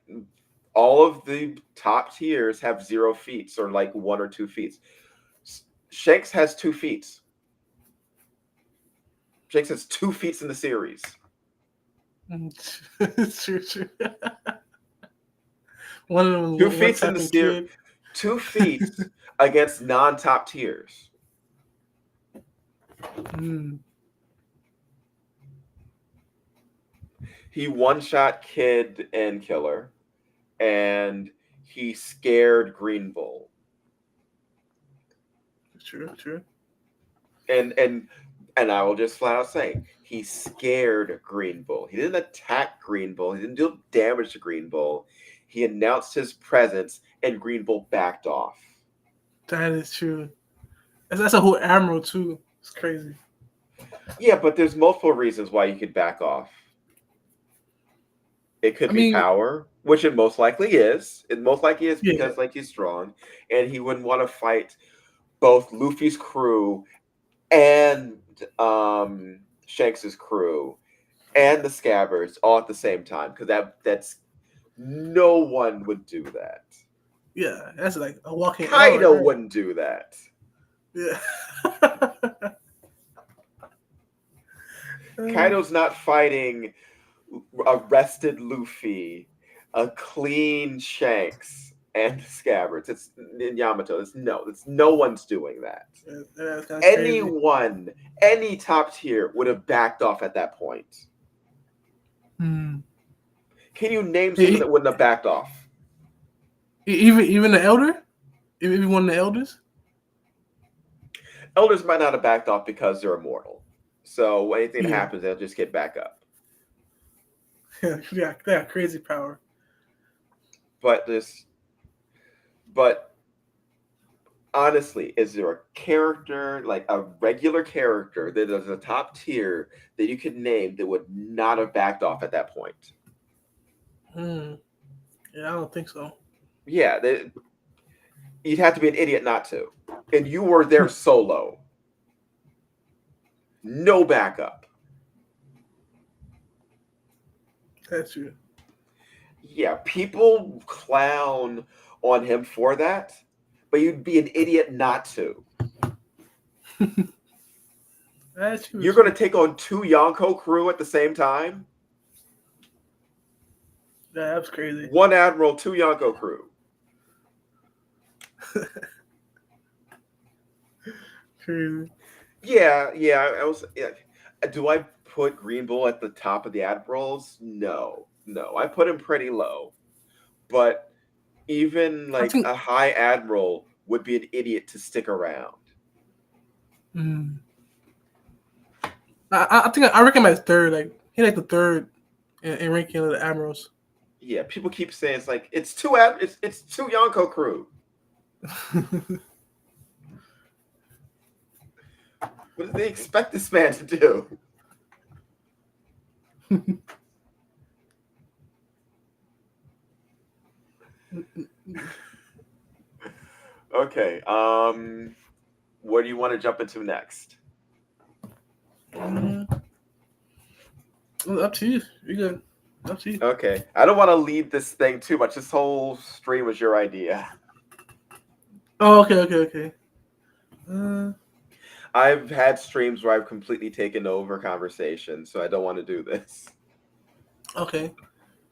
all of the top tiers have 0 feats or like 1 or 2 feats? Shanks has 2 feats. Shanks has 2 feats in the series. True, true. One of them 2 one feats in the tapping series. kid. 2 feats against non-top tiers. Mm, He one-shot Kid and Killer, and he scared Green Bull. true, true. And I will just flat out say he scared Green Bull. He didn't attack Green Bull. He didn't do damage to Green Bull. He announced his presence, and Green Bull backed off. That is true. That's a whole admiral too. It's crazy. Yeah, but there's multiple reasons why you could back off. It could I be mean, power, which it most likely is. It most likely is yeah, because like he's strong, and he wouldn't want to fight both Luffy's crew and Shanks's crew and the Scabbards all at the same time because that's no one would do that. yeah. That's like a walking L right Kaido there. wouldn't do that. Yeah. Kaido's not fighting a rested Luffy, a clean Shanks, and the Scabbards. It's in Yamato. It's no one's doing that. That's kind of crazy. Anyone, any top tier would have backed off at that point. Hmm. Can you name someone E- that wouldn't have backed off? even the elder, even one of the elders. Elders might not have backed off because they're immortal. So when anything Yeah, happens, they'll just get back up. yeah, they have crazy power. But but honestly, is there a character, like a regular character that is a top tier that you could name that would not have backed off at that point? Hmm. Yeah, I don't think so. Yeah, you'd have to be an idiot not to. And you were there solo. No backup. That's true. Yeah, people clown on him for that, but you'd be an idiot not to. That's true. You're going to take on 2 Yonko crew at the same time? Yeah, that's crazy. 1 admiral, 2 Yonko crew. Crazy. Yeah. I was. Yeah. Do I put Green Bull at the top of the admirals? No. I put him pretty low. But even I like think. a high admiral would be an idiot to stick around. Mm, I think I reckon my third. Like he like the third in ranking of the admirals. Yeah, people keep saying it's like it's it's 2 Yonko crew. What do they expect this man to do? Okay. What do you want to jump into next? Mm, up to you. You good? Up to you. Okay. I don't want to lead this thing too much. This whole stream was your idea. Oh, okay, okay, okay. Uh, I've had streams where I've completely taken over conversations, so I don't want to do this. okay.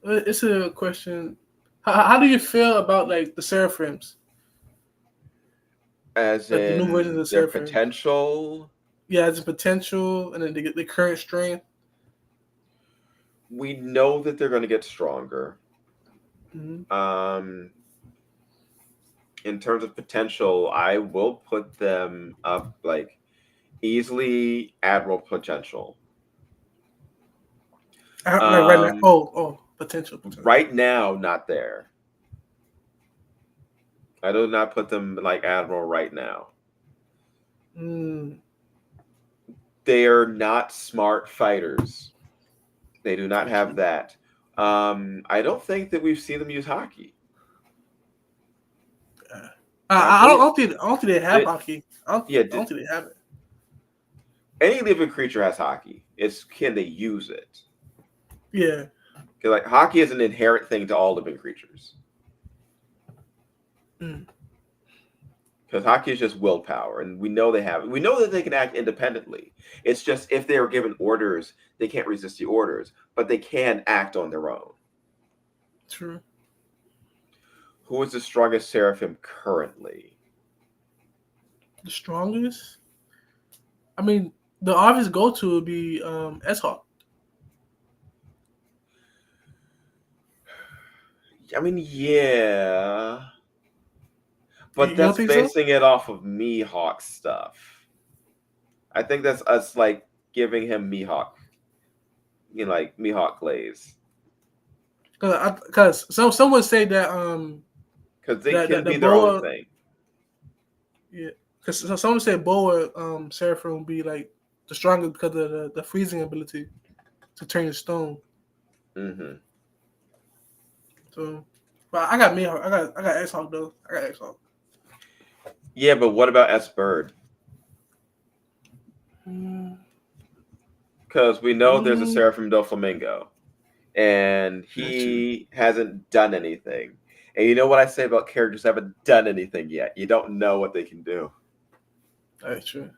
It's a question. How do you feel about like the seraphims, As like the new versions of in the their seraphims? potential, Yeah, it's a potential, and then the current strength. we know that they're going to get stronger. Mm-hmm. Um, in terms of potential, I will put them up like easily admiral potential. Like right now. Um, Oh, potential. right now, not there. I do not put them like admiral right now. Mm, They are not smart fighters. They do not have true. that. I don't think that we've seen them use hockey. Yeah. I I believe don't think they have that. hockey. Yeah, I don't think they have it. any living creature has hockey. It's can they use it? Yeah. 'Cause, like hockey is an inherent thing to all living creatures. Mm, Because hockey is just willpower, and we know they have it. We know that they can act independently. It's just if they are given orders, they can't resist the orders, but they can act on their own. true. Who is the strongest seraphim currently? The strongest. I mean, the obvious go to would be S Hawk. I mean, yeah, but You don't that's think so? basing it off of Mihawk stuff. I think that's us like giving him Mihawk, like Mihawk glaze, Because someone say that because they can the be their own boa, thing. yeah, because someone said boa seraphim would be like the strongest because of the freezing ability to turn to stone. Hmm. So, but I got me. I got X Hawk though. I got X Hawk. Yeah, but what about S Bird? Mm, Because we know there's a mm, Seraphim Doflamingo, and that's true. he hasn't done anything. And you know what I say about characters that haven't done anything yet? You don't know what they can do. That's true.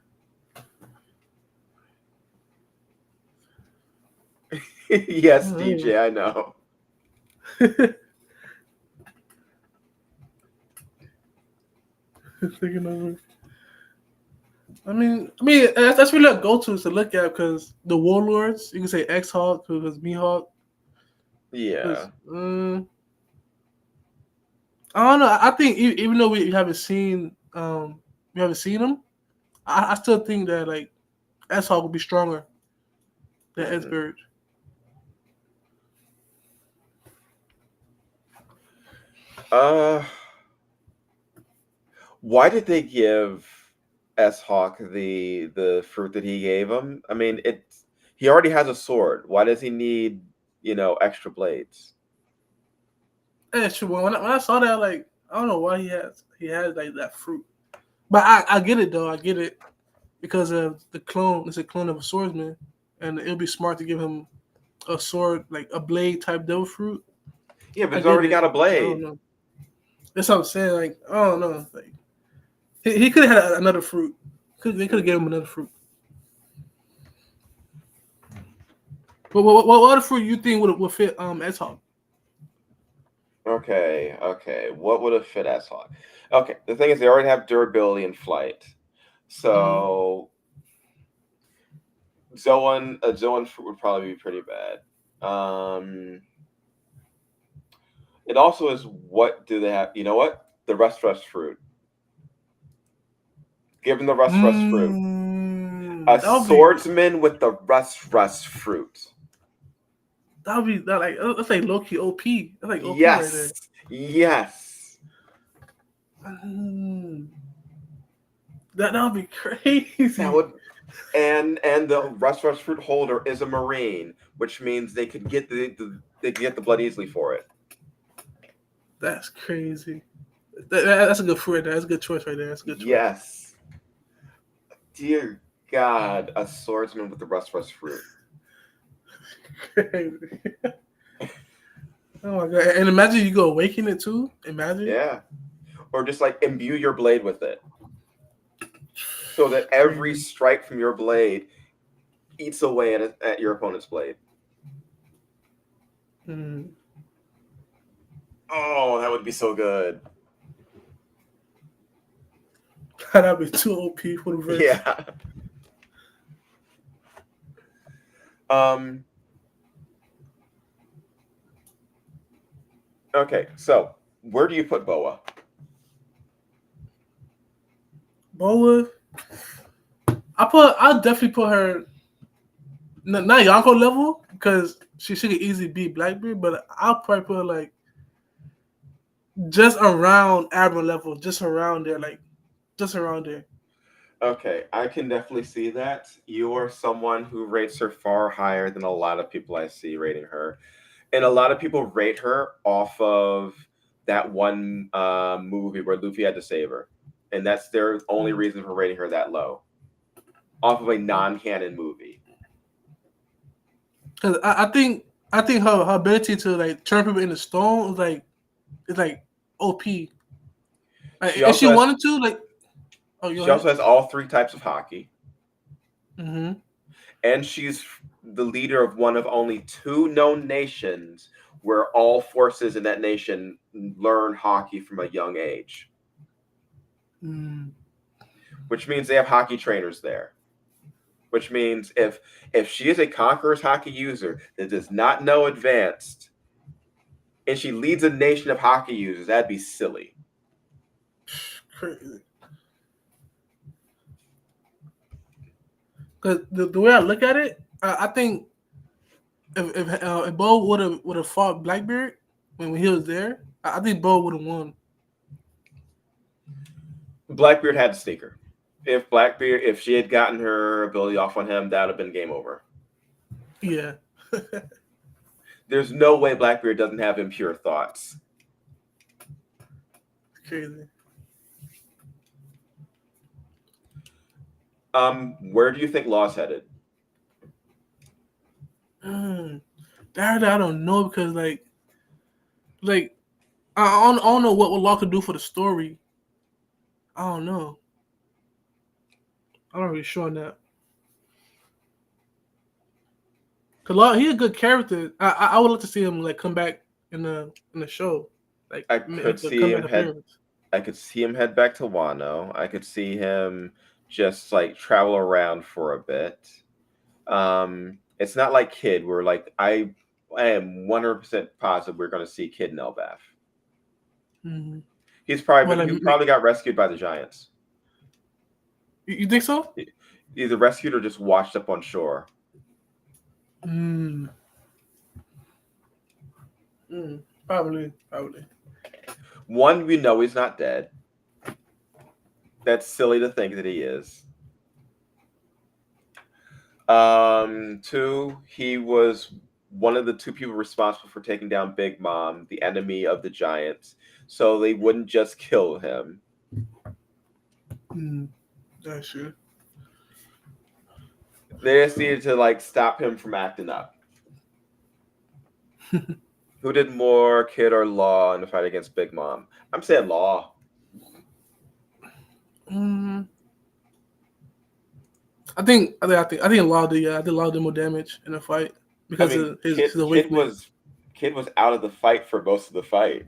Yes, Mm. DJ, I know. Thinking of it. That's really a go to look at because the warlords. You can say X Hawk because Mihawk. Because Yeah. I don't know. I think even though we haven't seen them, I still think that like S Hawk would be stronger than S Hmm. Bird. Uh, why did they give S Hawk the fruit that he gave him? I mean, he already has a sword. Why does he need extra blades? That's true. When I saw that, like I don't know why he has like that fruit, but I get it though. I get it because of the clone. It's a clone of a swordsman, and it'll be smart to give him a sword like a blade type devil fruit. Yeah, but I he's get already it. got a I don't blade. know. That's what I'm saying. Like I don't know. Like he could have had another fruit. They could have given Hmm. him another fruit. But what other fruit you think would fit S Hawk? Okay, okay. What would have fit S Hawk? Okay, the thing is, they already have durability in flight. Mm. So a Zoan fruit would probably be pretty bad. It also is what do they have? You know what? The rust fruit. Give them the rust fruit. A That would be swordsman with the rust fruit. that like that's like low key OP. That's like OP right Yes, there. yes. Mm, that would be That crazy. would and the rust fruit holder is a marine, which means they could get the blood easily for it. That's crazy. That's a good fruit right there. That's a good choice right there. That's a good choice. Yes. Dear God, a swordsman with the rust fruit. Oh my god! And imagine you go awaken it too. Imagine. Yeah. Or just like imbue your blade with it. So that every Crazy. strike from your blade eats away at your opponent's blade. Mm. Oh, that would be so good. That'd be too OP for the verse. Yeah. Um. Okay. So, where do you put Boa? Boa, I'll definitely put her not Yonko level because she could easily beat Blackbeard, but I'll probably put her like just around Admiral level, just around there, like just around there. Okay, I can definitely see that. You are someone who rates her far higher than a lot of people I see rating her. And a lot of people rate her off of that one movie where Luffy had to save her. And that's their only Mm. reason for rating her that low. Off of a non canon movie. Because I think her ability to like turn people into stone is like it's like OP. Like, She if she also has wanted to, like, oh, you go she ahead. also has all three types of hockey. Mm-hmm. And she's the leader of one of only two known nations where all forces in that nation learn hockey from a young age, Mm. which means they have hockey trainers there. Which means if she is a conqueror's hockey user that does not know advanced and she leads a nation of hockey users, that'd be silly. Crazy. Because the way I look at it, I think if Bo would have fought Blackbeard when he was there, I think Bo would have won. Blackbeard had to sneak her. If she had gotten her ability off on him, that'd have been game over. Yeah. There's no way Blackbeard doesn't have impure thoughts. Crazy. Where do you think Law's headed? Mm. That I don't know because like I don't know what Law could do for the story. I don't know. I'm not really sure on that. Cause Law, he a good character. I would like to see him like come back in the show, like I make could a see him comeback head. appearance. I could see him head back to Wano. I could see him just like travel around for a bit. It's not like Kid, where like I am 100% positive we're going to see Kid in Elbaf. Mm-hmm. Well, He probably got rescued by the Giants, you think so? either rescued or just washed up on shore. Mm. Mm. Probably. One, we know he's not dead. That's silly to think that he is. Two, he was one of the two people responsible for taking down Big Mom, the enemy of the Giants, so they wouldn't just kill him. Mm. That's true. They just needed to like stop him from acting up. Who did more, Kid or Law, in the fight against Big Mom? I'm saying Law. Mm. I think Law did. Yeah, I think Law did more damage in the fight I because mean, of his Kid awakening. was out of the fight for most of the fight.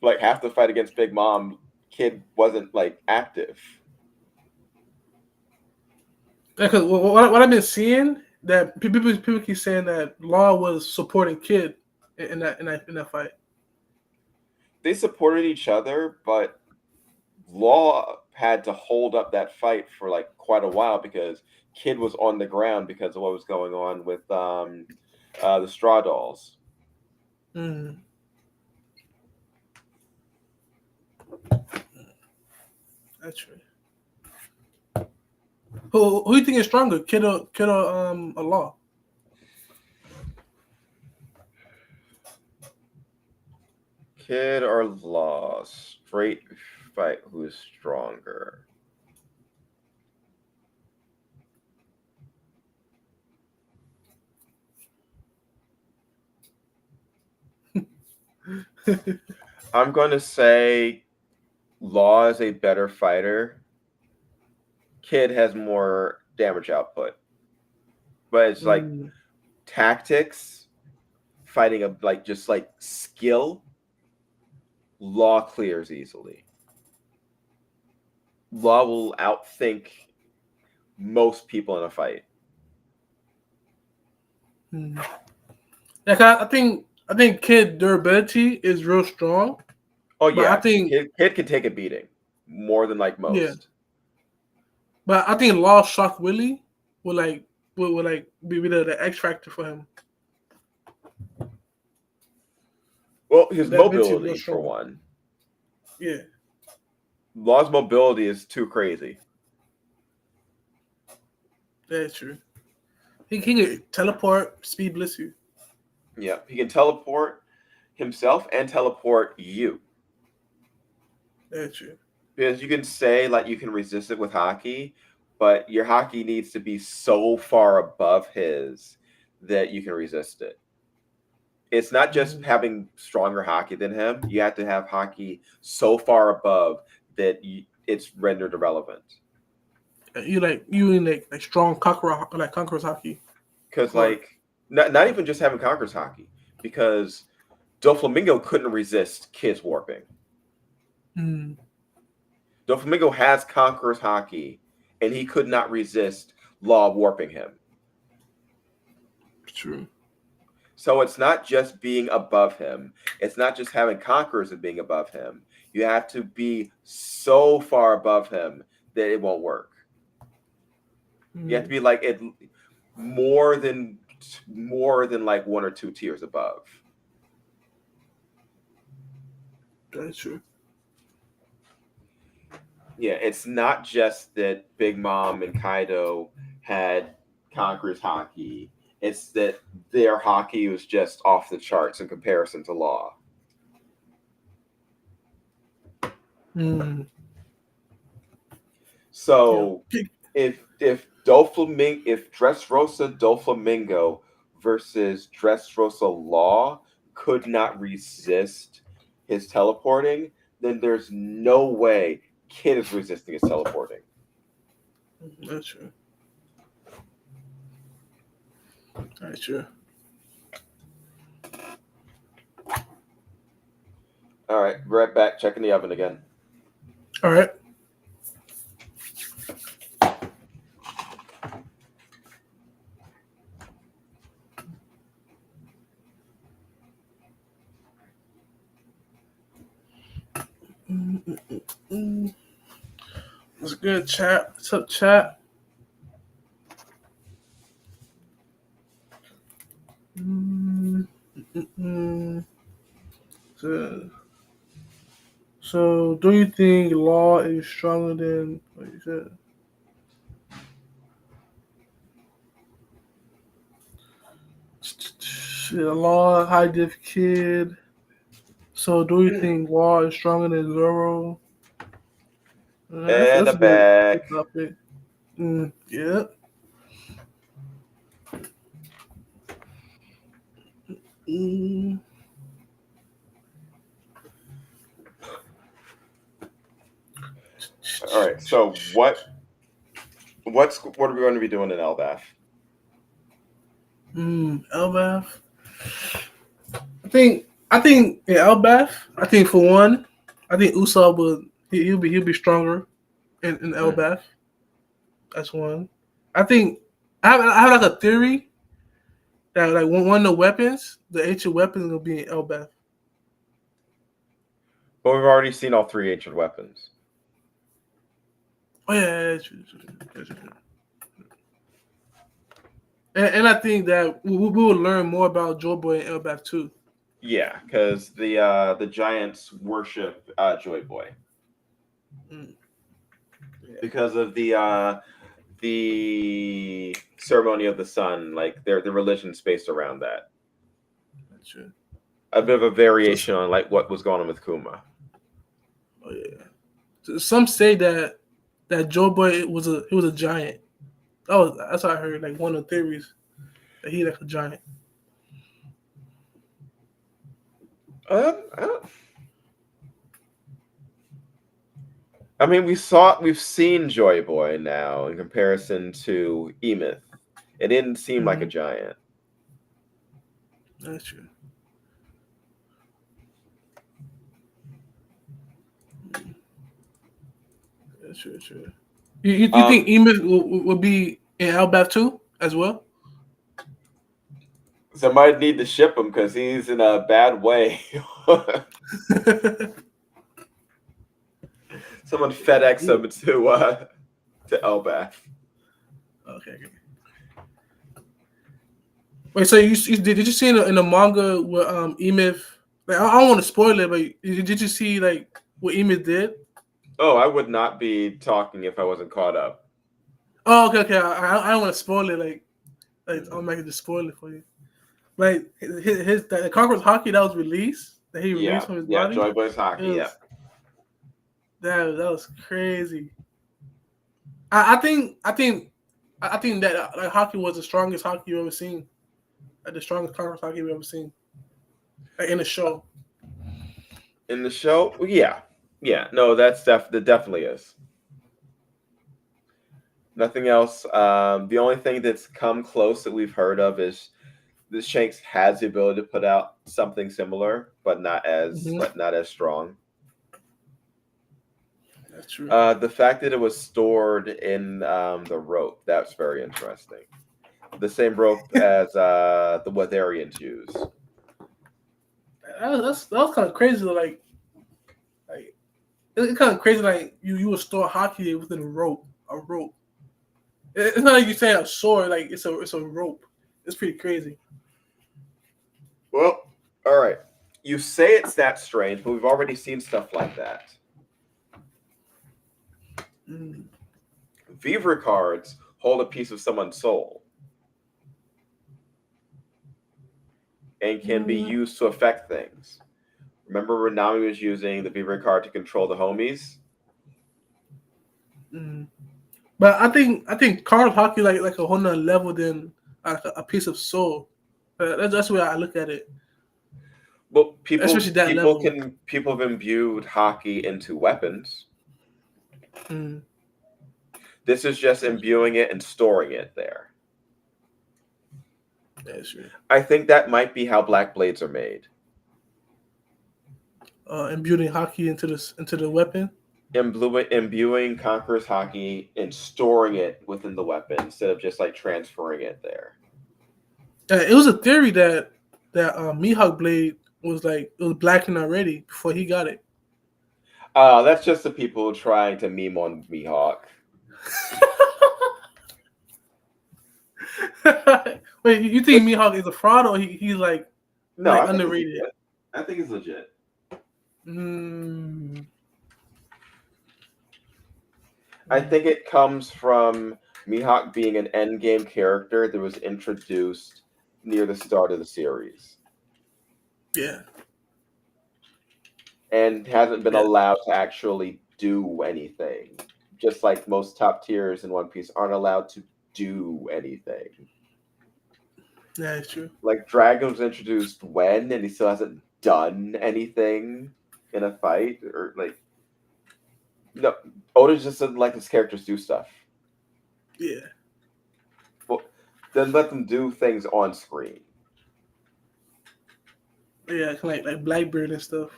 Like half the fight against Big Mom, Kid wasn't like active. Because what I've been seeing that people keep saying that Law was supporting Kid in that fight. They supported each other, but Law had to hold up that fight for like quite a while because Kid was on the ground because of what was going on with the Straw Dolls. Mm. That's true. Who you think is stronger, Kid or Law? Kid or Law? Straight fight. Who's stronger? I'm going to say Law is a better fighter. Kid has more damage output, but it's like Mm, tactics, fighting of like just like skill. Law clears easily. Law will outthink most people in a fight. mm. Like I think kid durability is real strong, Oh but I yeah, think kid can take a beating more than like yeah, most. but I think Law Shock Willie will like will like be the X factor for him. Well, his That ability is real mobility for strong. one. Yeah, Law's mobility is too crazy. that's true. He can teleport, speed blitz you. Yeah, he can teleport himself and teleport you. That's true. Because you can say like you can resist it with hockey, but your hockey needs to be so far above his that you can resist it. It's not just Mm. having stronger hockey than him. You have to have hockey so far above that it's rendered irrelevant. You in like strong conquerors hockey. Because Or like not even just having conquerors hockey, because Doflamingo couldn't resist Kids warping. mm, Doflamingo has conquerors hockey, and he could not resist Law warping him. true. So it's not just being above him. It's not just having conquerors and being above him. You have to be so far above him that it won't work. You have to Mm, be like it more than more than like one or two tiers above. that's true. Yeah, it's not just that Big Mom and Kaido had conquerors hockey. It's that their hockey was just off the charts in comparison to Law. Mm, yeah. So if Dressrosa Doflamingo versus Dressrosa Law could not resist his teleporting, then there's no way Kid is resisting his teleporting. That's true. That's true. All right, right back checking the oven again. All right. Mm, mm, mm, mm. It's good chat. What's up, chat? Mm, mm, mm. So, so, do you think Law is stronger than what you said? Yeah, Law, high diff kid. So, do you think Law is stronger than Zoro? And That's a a good back. topic. Yeah. Mm, All right, so what are we going to be doing in Elbath? Elbath. I think in Elbath. I think for one, I think Usopp he'll be stronger in Mm. Elbath. That's one. I think I have like a theory that like one of the weapons, the ancient weapons, will be in Elbath. But we've already seen all three ancient weapons. Oh yeah, true. And I think that we will learn more about Joy Boy and Elbath too. Yeah, because the giants worship Joy Boy Mm, yeah, because of the ceremony of the sun. Like their religion's based around that. that's true. A bit of a So, variation on like what was going on with Kuma. oh yeah. So some say that Joe Boy was a giant. Oh, that's what I heard. Like one of the theories that he like a giant. I, don't, I mean, we've seen Joy Boy now in comparison to Emeth. It didn't seem like a Mm-hmm. giant. That's true. That's true. That's true. You think Um, Emus will be in Elbath too as well? Somebody need to ship him because he's in a bad way. Okay. Someone FedEx him to Elbath. Okay. Wait, so did you see in the manga where Emif? Like I don't want to spoil it, but did you see like what Emif did? Oh, I would not be talking if I wasn't caught up. Oh, okay. I don't want to spoil it. Like I'm not gonna just spoil it for you. Like his the Conqueror's hockey that was released that he released Yeah, from his yeah, body. Joy Boy's It hockey. Yeah, was that was crazy. I think that like hockey was the strongest hockey you ever seen. Like the strongest Conqueror's hockey you ever seen. Like in the show. in the show. Yeah, yeah. No, that definitely is. Nothing else. The only thing that's come close that we've heard of is this Shanks has the ability to put out something similar, Mm-hmm. but not as strong. That's true. The fact that it was stored in the rope, that's very interesting. The same rope as the Wetherians use. That was kind of crazy. Like it's kind of crazy. Like you would store hockey within a rope. A rope. It's not like you say a sword. Like it's a rope. It's pretty crazy. Well, all right. You say it's that strange, but we've already seen stuff like that. Mm. Vivre cards hold a piece of someone's soul and can be Mm. used to affect things. Remember when Nami was using the Vivre card to control the homies? Mm. But I think card hockey like a whole nother level than a piece of soul. That's the way I look at it. Well, Especially that level. people have imbued hockey into weapons. Mm. This is just imbuing it and storing it there. That's true. I think that might be how black blades are made. Imbuing hockey into the weapon. Imbuing Conqueror's hockey and storing it within the weapon instead of just like transferring it there. It was a theory that Mihawk blade was like it was blackened already before he got it. That's just the people trying to meme on Mihawk. Wait, you think Mihawk is a fraud or he's No, like I think it's underrated? legit. I think it's legit. Mm, I think it comes from Mihawk being an endgame character that was introduced near the start of the series yeah, and hasn't been yeah, allowed to actually do anything. Just like most top tiers in One Piece aren't allowed to do anything. yeah, it's true. Like Dragon was introduced when, and he still hasn't done anything in a fight, or like no, Oda just doesn't like his characters do stuff. Yeah, Well, then let them do things on screen. yeah, like Blackbird and stuff.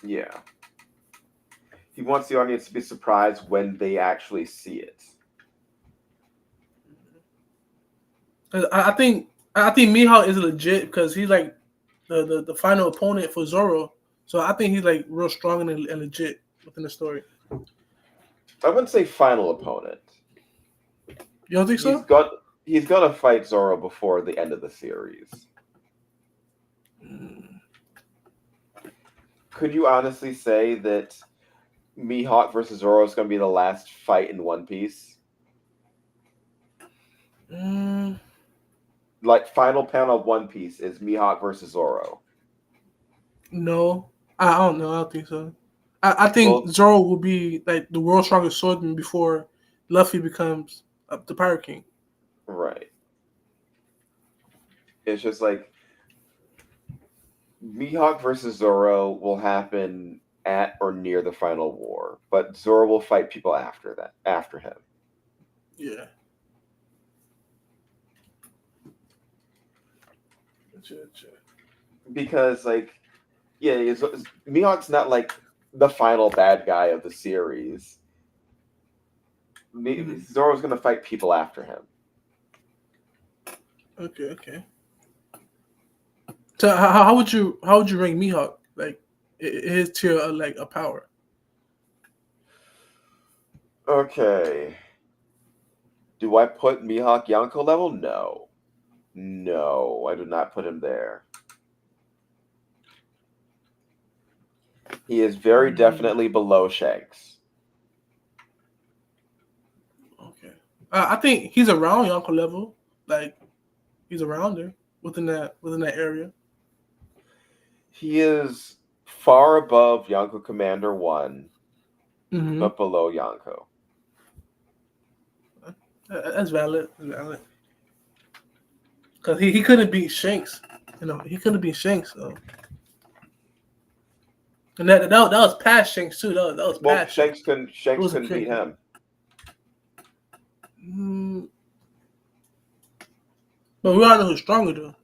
Yeah, he wants the audience to be surprised when they actually see it. 'Cause I think Mihawk is legit because he's like the final opponent for Zoro. So I think he's like real strong and legit within the story. I wouldn't say final opponent. You don't think He's so? got he's gonna fight Zoro before the end of the series. Mm. Could you honestly say that Mihawk versus Zoro is gonna be the last fight in One Piece? Mm. Like final panel of One Piece is Mihawk versus Zoro. No, I don't know. I don't think so. I think Well, Zoro will be like the world's strongest swordsman before Luffy becomes the Pirate King. right. It's just like Mihawk versus Zoro will happen at or near the final war, but Zoro will fight people after that, after him. Yeah. Sure, sure. Because, like, yeah, Mihawk's not like the final bad guy of the series. Mm-hmm. Zoro's gonna fight people after him. Okay, okay. So how would you rank Mihawk like his tier of like a power? Okay. Do I put Mihawk Yonko level? No. No, I do not put him there. He is very Mm, definitely below Shanks. okay. I think he's around Yonko level. Like he's around there within that area. He is far above Yonko Commander 1, Mm-hmm. but below Yonko. That's valid. That's valid. Cause he couldn't beat Shanks. He couldn't beat Shanks. So. And that was past Shanks too. That was Well, past Shanks. It Shanks wasn't couldn't beat Shanks. him. Mm, but we all know who's stronger though.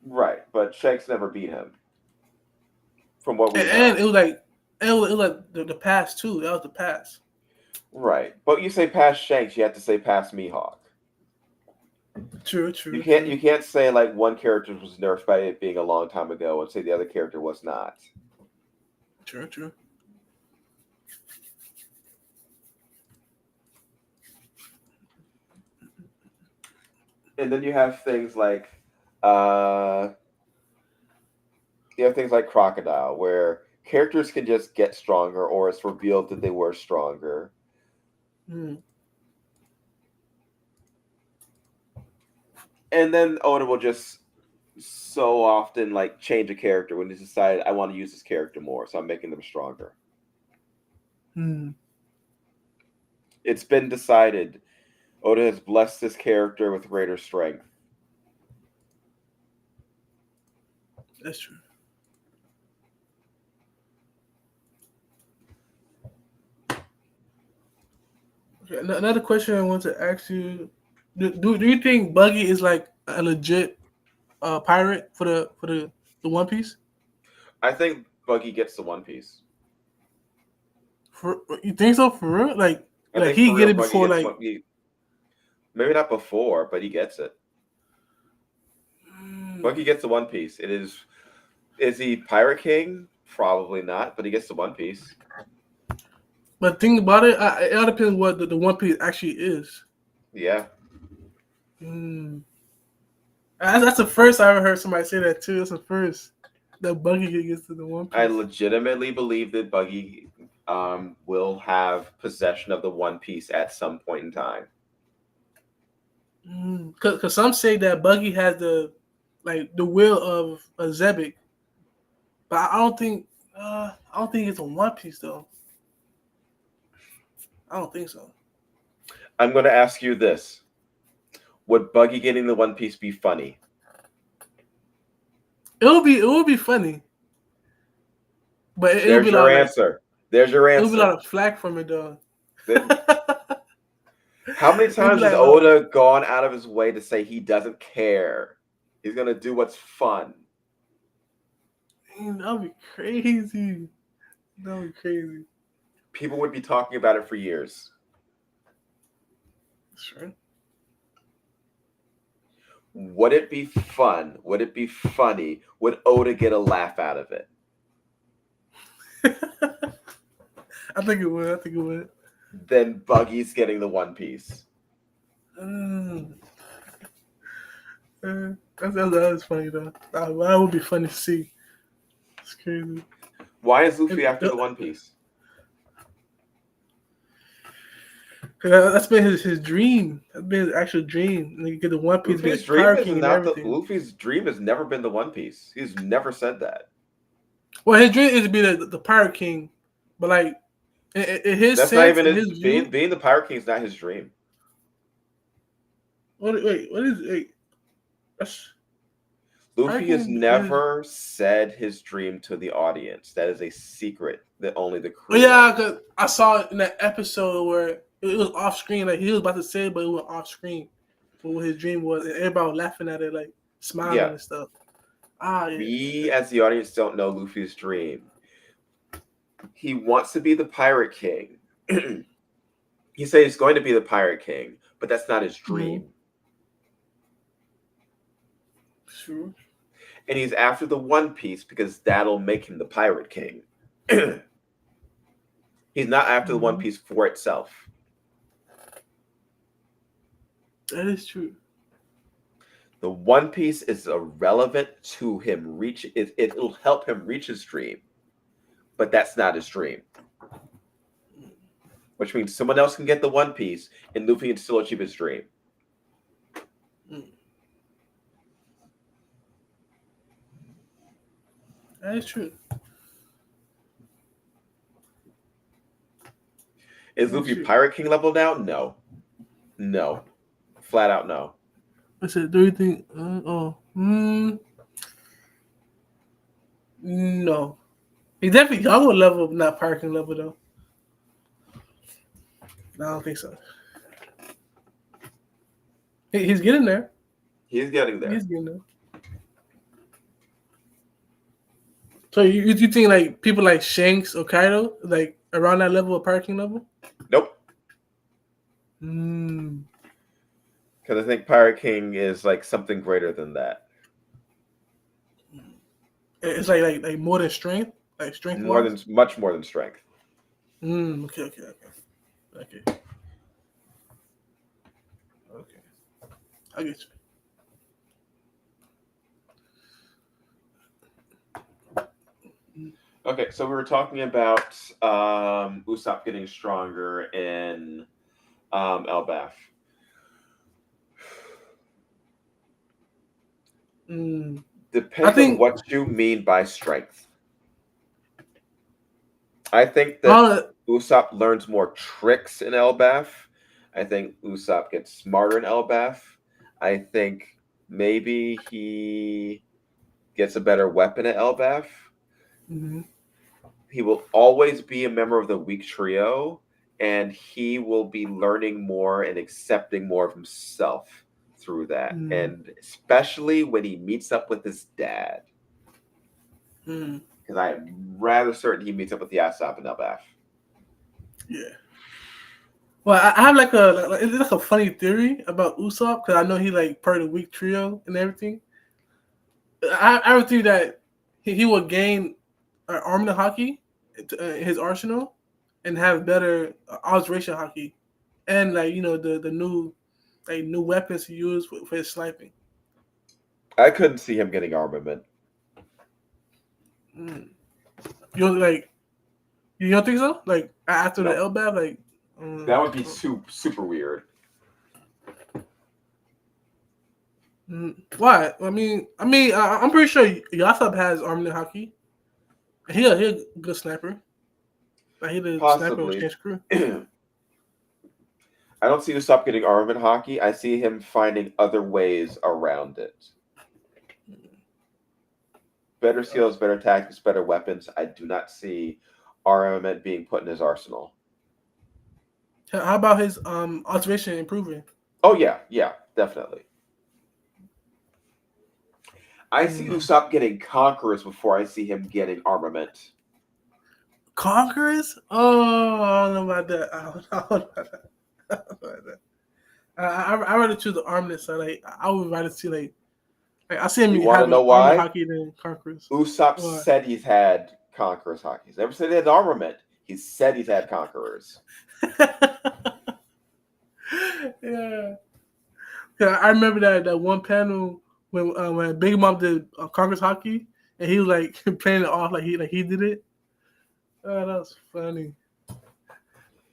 Right, but Shanks never beat him, from what we And know. it was like it was like the past too. That was the past. Right, but you say past Shanks, you have to say past Mihawk. True, You true, can't true, you can't say like one character was nerfed by it being a long time ago and say the other character was not. true, true. And then uh you have things like Crocodile, where characters can just get stronger or it's revealed that they were stronger. Mm, And then Oda will just so often like change a character when they decide I want to use this character more, so I'm making them stronger. mm, It's been decided. Oda has blessed this character with greater strength. that's true. Okay, another question I want to ask you: Do you think Buggy is like a legit pirate for the One Piece? I think Buggy gets the One Piece. For you think so for real? I Like think for he get real, it Buggy before gets like. one. Maybe not before, but he gets it. Mm, Buggy gets the One Piece. It is. Is he Pirate King? Probably not, but he gets the One Piece. but think about it. It all depends what the One Piece actually is. Yeah, Mm. That's the first I ever heard somebody say that too. That's the first that Buggy gets to the One I Piece. legitimately believe that Buggy will have possession of the One Piece at some point in time. Cause some say that Buggy has the will of a Zebek, but I don't think it's a One Piece though. I don't think so. I'm going to ask you this: would Buggy getting the One Piece be funny? It will be funny, but it'll be There's a your lot of like answer. There's your it'll be a lot answer. of flack from it though. That, how many It'll be times has like a lot of Oda gone out of his way to say he doesn't care? He's going to do what's fun. man, that'll be crazy. That'll be crazy. People would be talking about it for years. Sure. Would it be fun? Would it be funny? Would Oda get a laugh out of it? I think it would. I think it would. Then Buggy's getting the One Piece. Mm. That's funny though. That would be funny to see. It's crazy. Why is And, Luffy after the One Piece? that's been his dream. That's been his actual dream. And you get the One Piece, be Luffy's like dream Pirate is King and not the everything. Luffy's dream has never been the One Piece. He's never said that. Well, his dream is to be the pirate king, but like in his That's not sense, even in his his view. being the Pirate King is not his dream. What is that's pirate Luffy has king? Is, never said his dream to the audience. That is a secret that only the oh crew yeah, knows. cause I saw it in that episode where it was off screen. Like he was about to say it, but it was off screen. What his dream was, and everybody was laughing at it, like smiling Yeah, and stuff. Ah, yeah, we as the audience don't know Luffy's dream. He wants to be the Pirate King. He says he's going to be the Pirate King, but that's not his mm-hmm. dream. Sure. And he's after the One Piece because that'll make him the Pirate King. He's not after the One Mm-hmm. Piece for itself. That is true. The One Piece is irrelevant to him reach it'll help him reach his dream, but that's not his dream. Which means someone else can get the One Piece and Luffy can still achieve his dream. Mm. That is true. Is That is Luffy true. Pirate King level now? No. No. Flat out no. I said, do you think? No. He's definitely younger level, not parking level though. No, I don't think so. He's getting there. He's getting there. He's getting there. So you think like people like Shanks or Kaido like around that level of parking level? Nope. Mm. Because I think Pirate King is like something greater than that. It's like more than strength, like strength wise. Much more than strength. Okay. Okay. I get you. Okay, so we were talking about Usopp getting stronger in Elbaf. I Depends on think what you mean by strength. I think that uh, Usopp learns more tricks in Elbaf. I think Usopp gets smarter in Elbaf. I think maybe he gets a better weapon at Elbaf. mm-hmm. He will always be a member of the weak trio, and he will be learning more and accepting more of himself through that. Mm-hmm. And especially when he meets up with his dad. Mm-hmm. Because I'm rather certain he meets up with Yasop and Elbaf. Yeah. Well, I have it's like a funny theory about Usopp because I know he like part of the weak trio and everything. I would think that he would gain armament hockey, his arsenal, and have better observation hockey, and like the new new weapons to use for his sniping. I couldn't see him getting armament. Mm. You don't like you don't think so? Like after the No. LBAF, like That would be super weird. why? I'm pretty sure Yasop has armament hockey. He a good sniper. Like he the sniper of Possibly. Change Crew. I don't see Usopp getting armament hockey. I see him finding other ways around it. Better skills, better tactics, better weapons. I do not see armament being put in his arsenal. How about his observation improving? Oh yeah, definitely. I see Usopp getting conquerors before I see him getting armament. Conquerors? Oh, I don't know about that. I don't know about that. I rather choose the armament side. Like I would rather see like I see him You want to having know armor why? hockey than conquerors. Usopp Why? said he's had conquerors hockey. He's never said he had armament. He said he's had conquerors. Yeah. I remember that one panel when Big Mom did conquerors hockey and he was like playing it off like he did it. Oh, that was funny.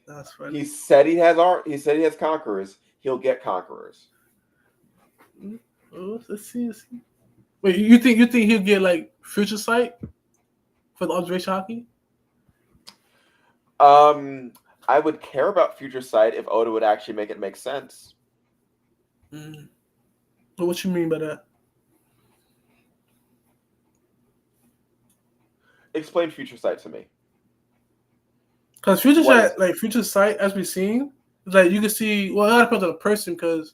That's funny. He said he has He said he has conquerors. He'll get conquerors. Oh, let's see. Wait, you think he'll get like future sight for the observation hockey? Um, I would care about future sight if Oda would actually make it make sense. Mm. What you mean by that? Explain future sight to me. Because future What is sight, it? like future sight, as we've seen, like you can see. Well, it depends on the person, because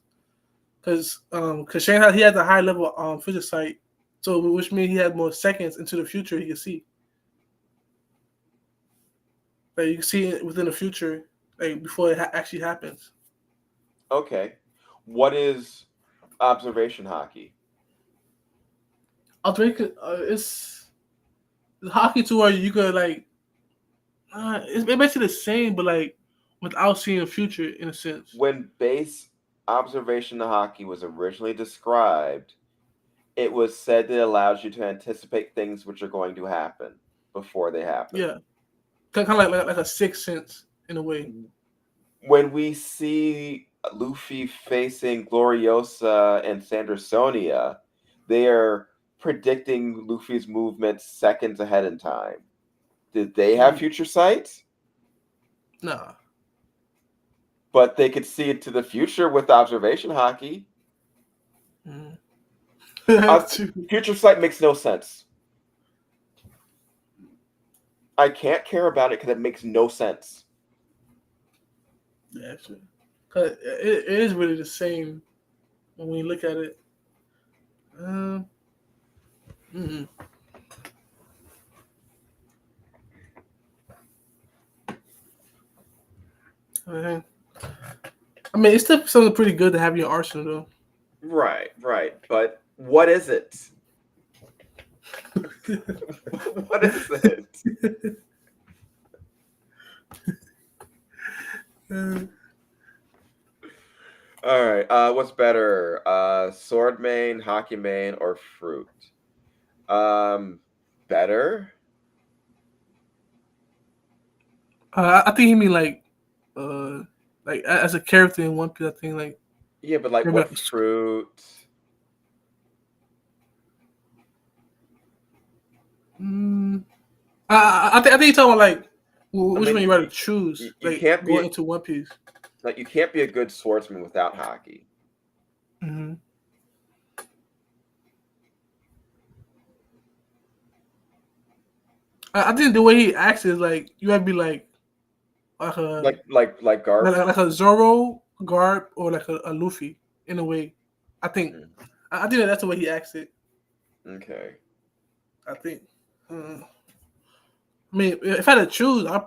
Shane he has a high level future sight, so which means he had more seconds into the future he can see. Like you can see it within the future, like before it actually happens. Okay. What is observation hockey? It's hockey to where you could like it's basically the same, but like without seeing the future in a sense. When base observation hockey was originally described, it was said that it allows you to anticipate things which are going to happen before they happen. Yeah, kind of like a sixth sense in a way. When we see Luffy facing Gloriosa and Sandersonia, they are predicting Luffy's movements seconds ahead in time. Did they have Mm, future sight? nah. But they could see into the future with observation hockey. Mm. Uh, That's true. future sight makes no sense. I can't care about it because it makes no sense. Yeah, true. Cause it is really the same when we look at it. Um, mm, uh, I mean, it's still something pretty good to have in your arsenal, Right, right. But what is it? though. What is it? Uh, All right. What's better? Sword main, hockey main, or fruit? Um, better. I think he mean like as a character in One Piece. I think like Yeah, but like maybe what like fruit? mm, I think you're talking about like I which mean, one you rather choose, you like can't going be into One Piece. like you can't be a good swordsman without hockey. Mm-hmm. I think the way he acts is like you have to be like a Like Garp. like a Zoro, Garp, or like a Luffy in a way. I think Mm, I think that's the way he acts it. okay. I think. I mean, if I had to choose, I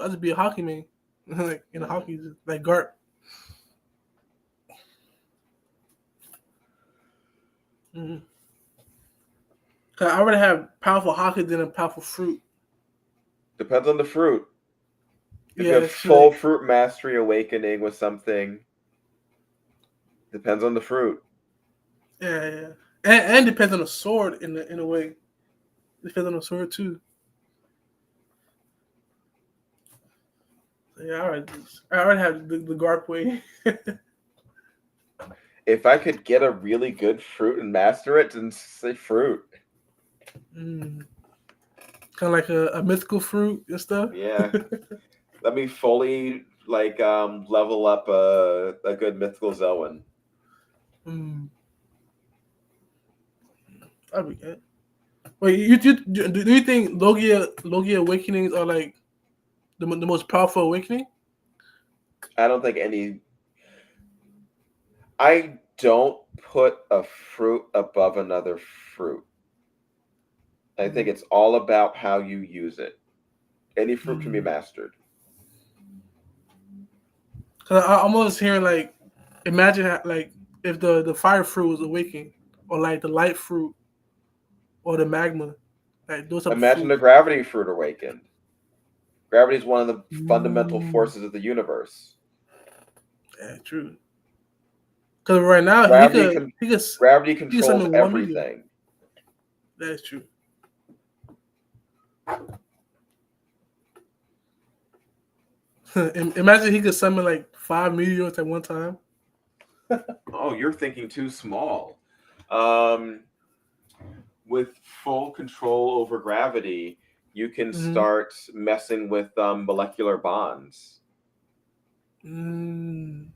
just be a hockey man, like in the Mm. hockey, like Garp. 'Cause I rather have powerful hockey than a powerful fruit. Depends on the fruit. If you Yeah, have that's true. full Like, fruit mastery awakening with something, depends on the fruit. yeah. And depends on the sword in a way. Depends on the sword too. So yeah, I already have the Garp way. If I could get a really good fruit and master it, then say fruit. mm. Kind of like a mythical fruit and stuff. Yeah. Let me fully level up a good mythical Zoan. mm. That'd be good. Wait, do you think Logia awakenings are like the most powerful awakening? I don't think any. I don't put a fruit above another fruit. I think Mm. it's all about how you use it. Any fruit can be Mm. mastered. Cause I'm always hearing like, imagine like if the fire fruit was awakened, or like the light fruit, or the magma, like those type of Imagine the fruits. gravity fruit awakened. Gravity is one of the fundamental Mm. forces of the universe. Yeah, true. Cause right now Gravity can gravity he could controls summon 1 million. everything. That's true. Imagine he could summon like 5 meteors at one time. Oh, you're thinking too small. Um, with full control over gravity, You can Mm-hmm. start messing with molecular bonds. Mm,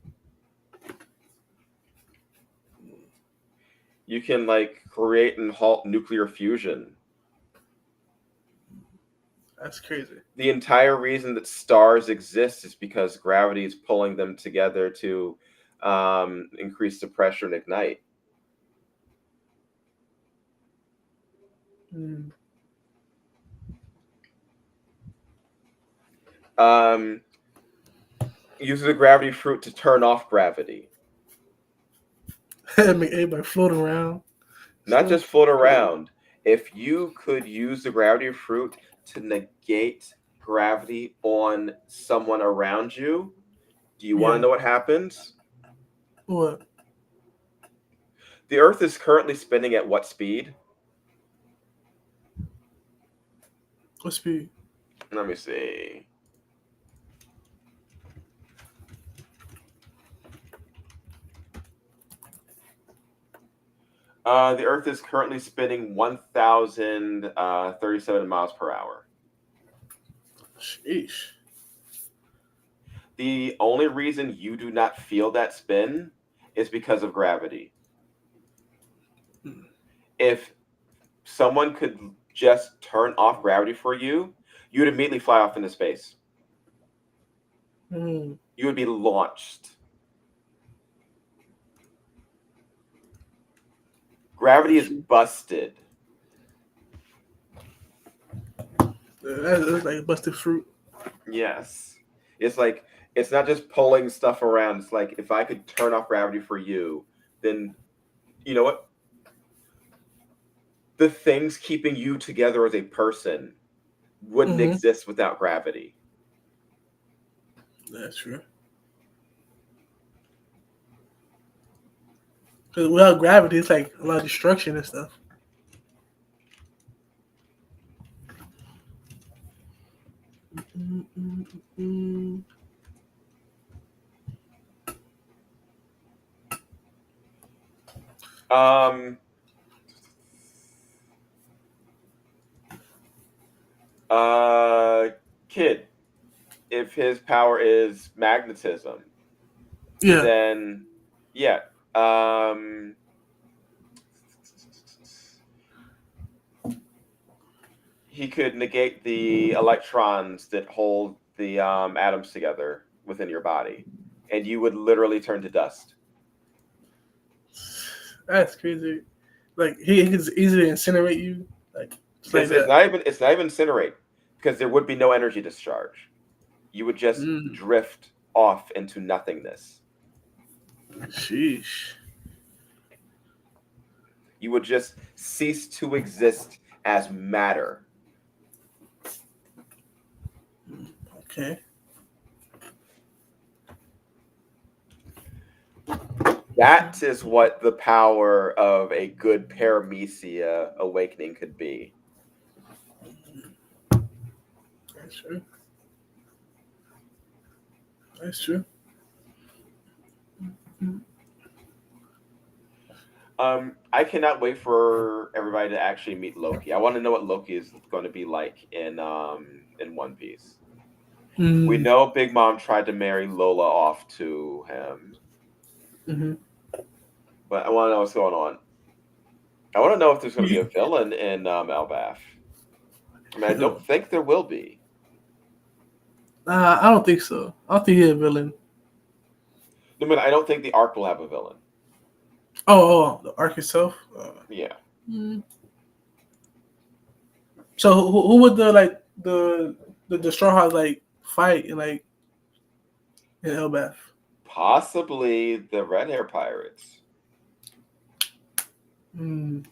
You can like create and halt nuclear fusion. that's crazy. The entire reason that stars exist is because gravity is pulling them together to increase the pressure and ignite. Mm. Um, uses a gravity fruit to turn off gravity, Make everybody float around. not Stuff. just float around. If you could use the gravity fruit to negate gravity on someone around you, do you want to Yeah. know what happens? What? The Earth is currently spinning at what speed? What speed? Let me see. The Earth is currently spinning 1,037 miles per hour. Sheesh. The only reason you do not feel that spin is because of gravity. Mm. If someone could just turn off gravity for you, you would immediately fly off into space. Mm. You would be launched. Gravity That's is true. busted. That's like busted fruit. Yes. It's like it's not just pulling stuff around. It's like if I could turn off gravity for you, then you know what? The things keeping you together as a person wouldn't Mm-hmm. exist without gravity. That's true. Because without gravity, it's like a lot of destruction and stuff. Mm-mm-mm. Um uh Kid, if his power is magnetism, Yeah. then yeah. Um he could negate the electrons that hold the atoms together within your body, and you would literally turn to dust. That's crazy. Like he can easily incinerate you, like just like It's that. not even incinerate because there would be no energy discharge. You would just Mm. drift off into nothingness. Sheesh. You would just cease to exist as matter. Okay. That is what the power of a good paramecia awakening could be. That's true. That's true. Mm. I cannot wait for everybody to actually meet Loki. I want to know what Loki is going to be like in One Piece. We Mm. know Big Mom tried to marry Lola off to him, Mm-hmm. but I want to know what's going on. I want to know if there's going to be a villain in Elbaf. I mean, I don't think there will be. I don't think so. I don't think he's a villain. I mean, I don't think the arc will have a villain. The arc itself. Yeah. Mm. So who would the Straw Hats like fight in Elbath? Possibly the red hair pirates. Mm.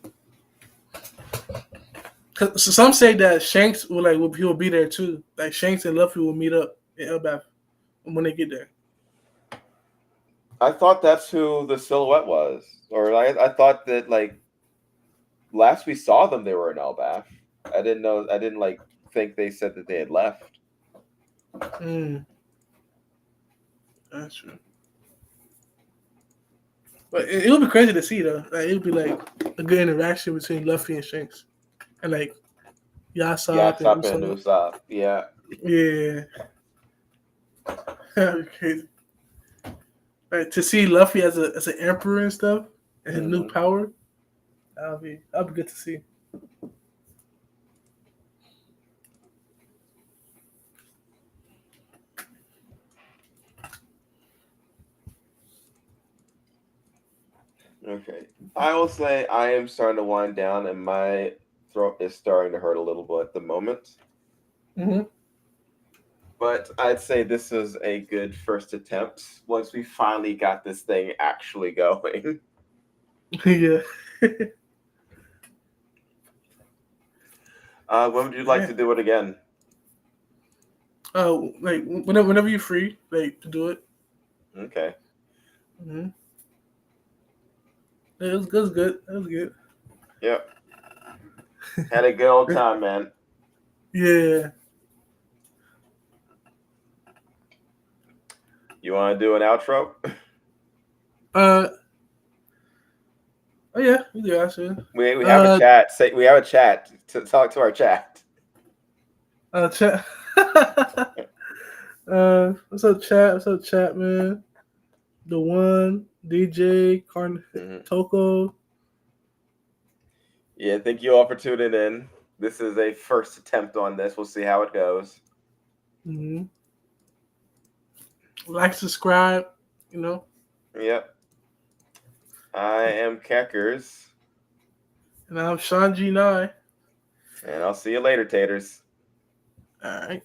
So some say that Shanks he will be there too. Like Shanks and Luffy will meet up in Elbath when they get there. I thought that's who the silhouette was. Or I thought that like last we saw them they were in Elbaf. I didn't know I didn't like think they said that they had left. Mm. That's true. But it would be crazy to see though. Like it would be like a good interaction between Luffy and Shanks, and like Yasop and Yatsop and Usopp. Usopp. Yeah. Yeah, that'd be crazy. Like to see Luffy as an emperor and stuff, and his new Hmm. power, that'll be good to see. Okay. I will say I am starting to wind down, and my throat is starting to hurt a little bit at the moment. Hmm. But I'd say this is a good first attempt once we finally got this thing actually going. Yeah. When would you like Yeah. to do it again? Like whenever you're free, like to do it. Okay. Hmm. It was good. It was good. Yep. Had a good old time, man. Yeah. You want to do an outro? Uh. Oh yeah. Yeah. Actually. We have a Uh. chat. Say we have a chat to talk to our chat. Chat. What's up, chat? What's up, chat, man? The one DJ Carn Hmm. Toko. Yeah, thank you all for tuning in. This is a first attempt on this. We'll see how it goes. Mm-hmm. Like, subscribe. You know. Yep. I am Keckers, And I'm Sean G9. and I'll see you later, taters. All right.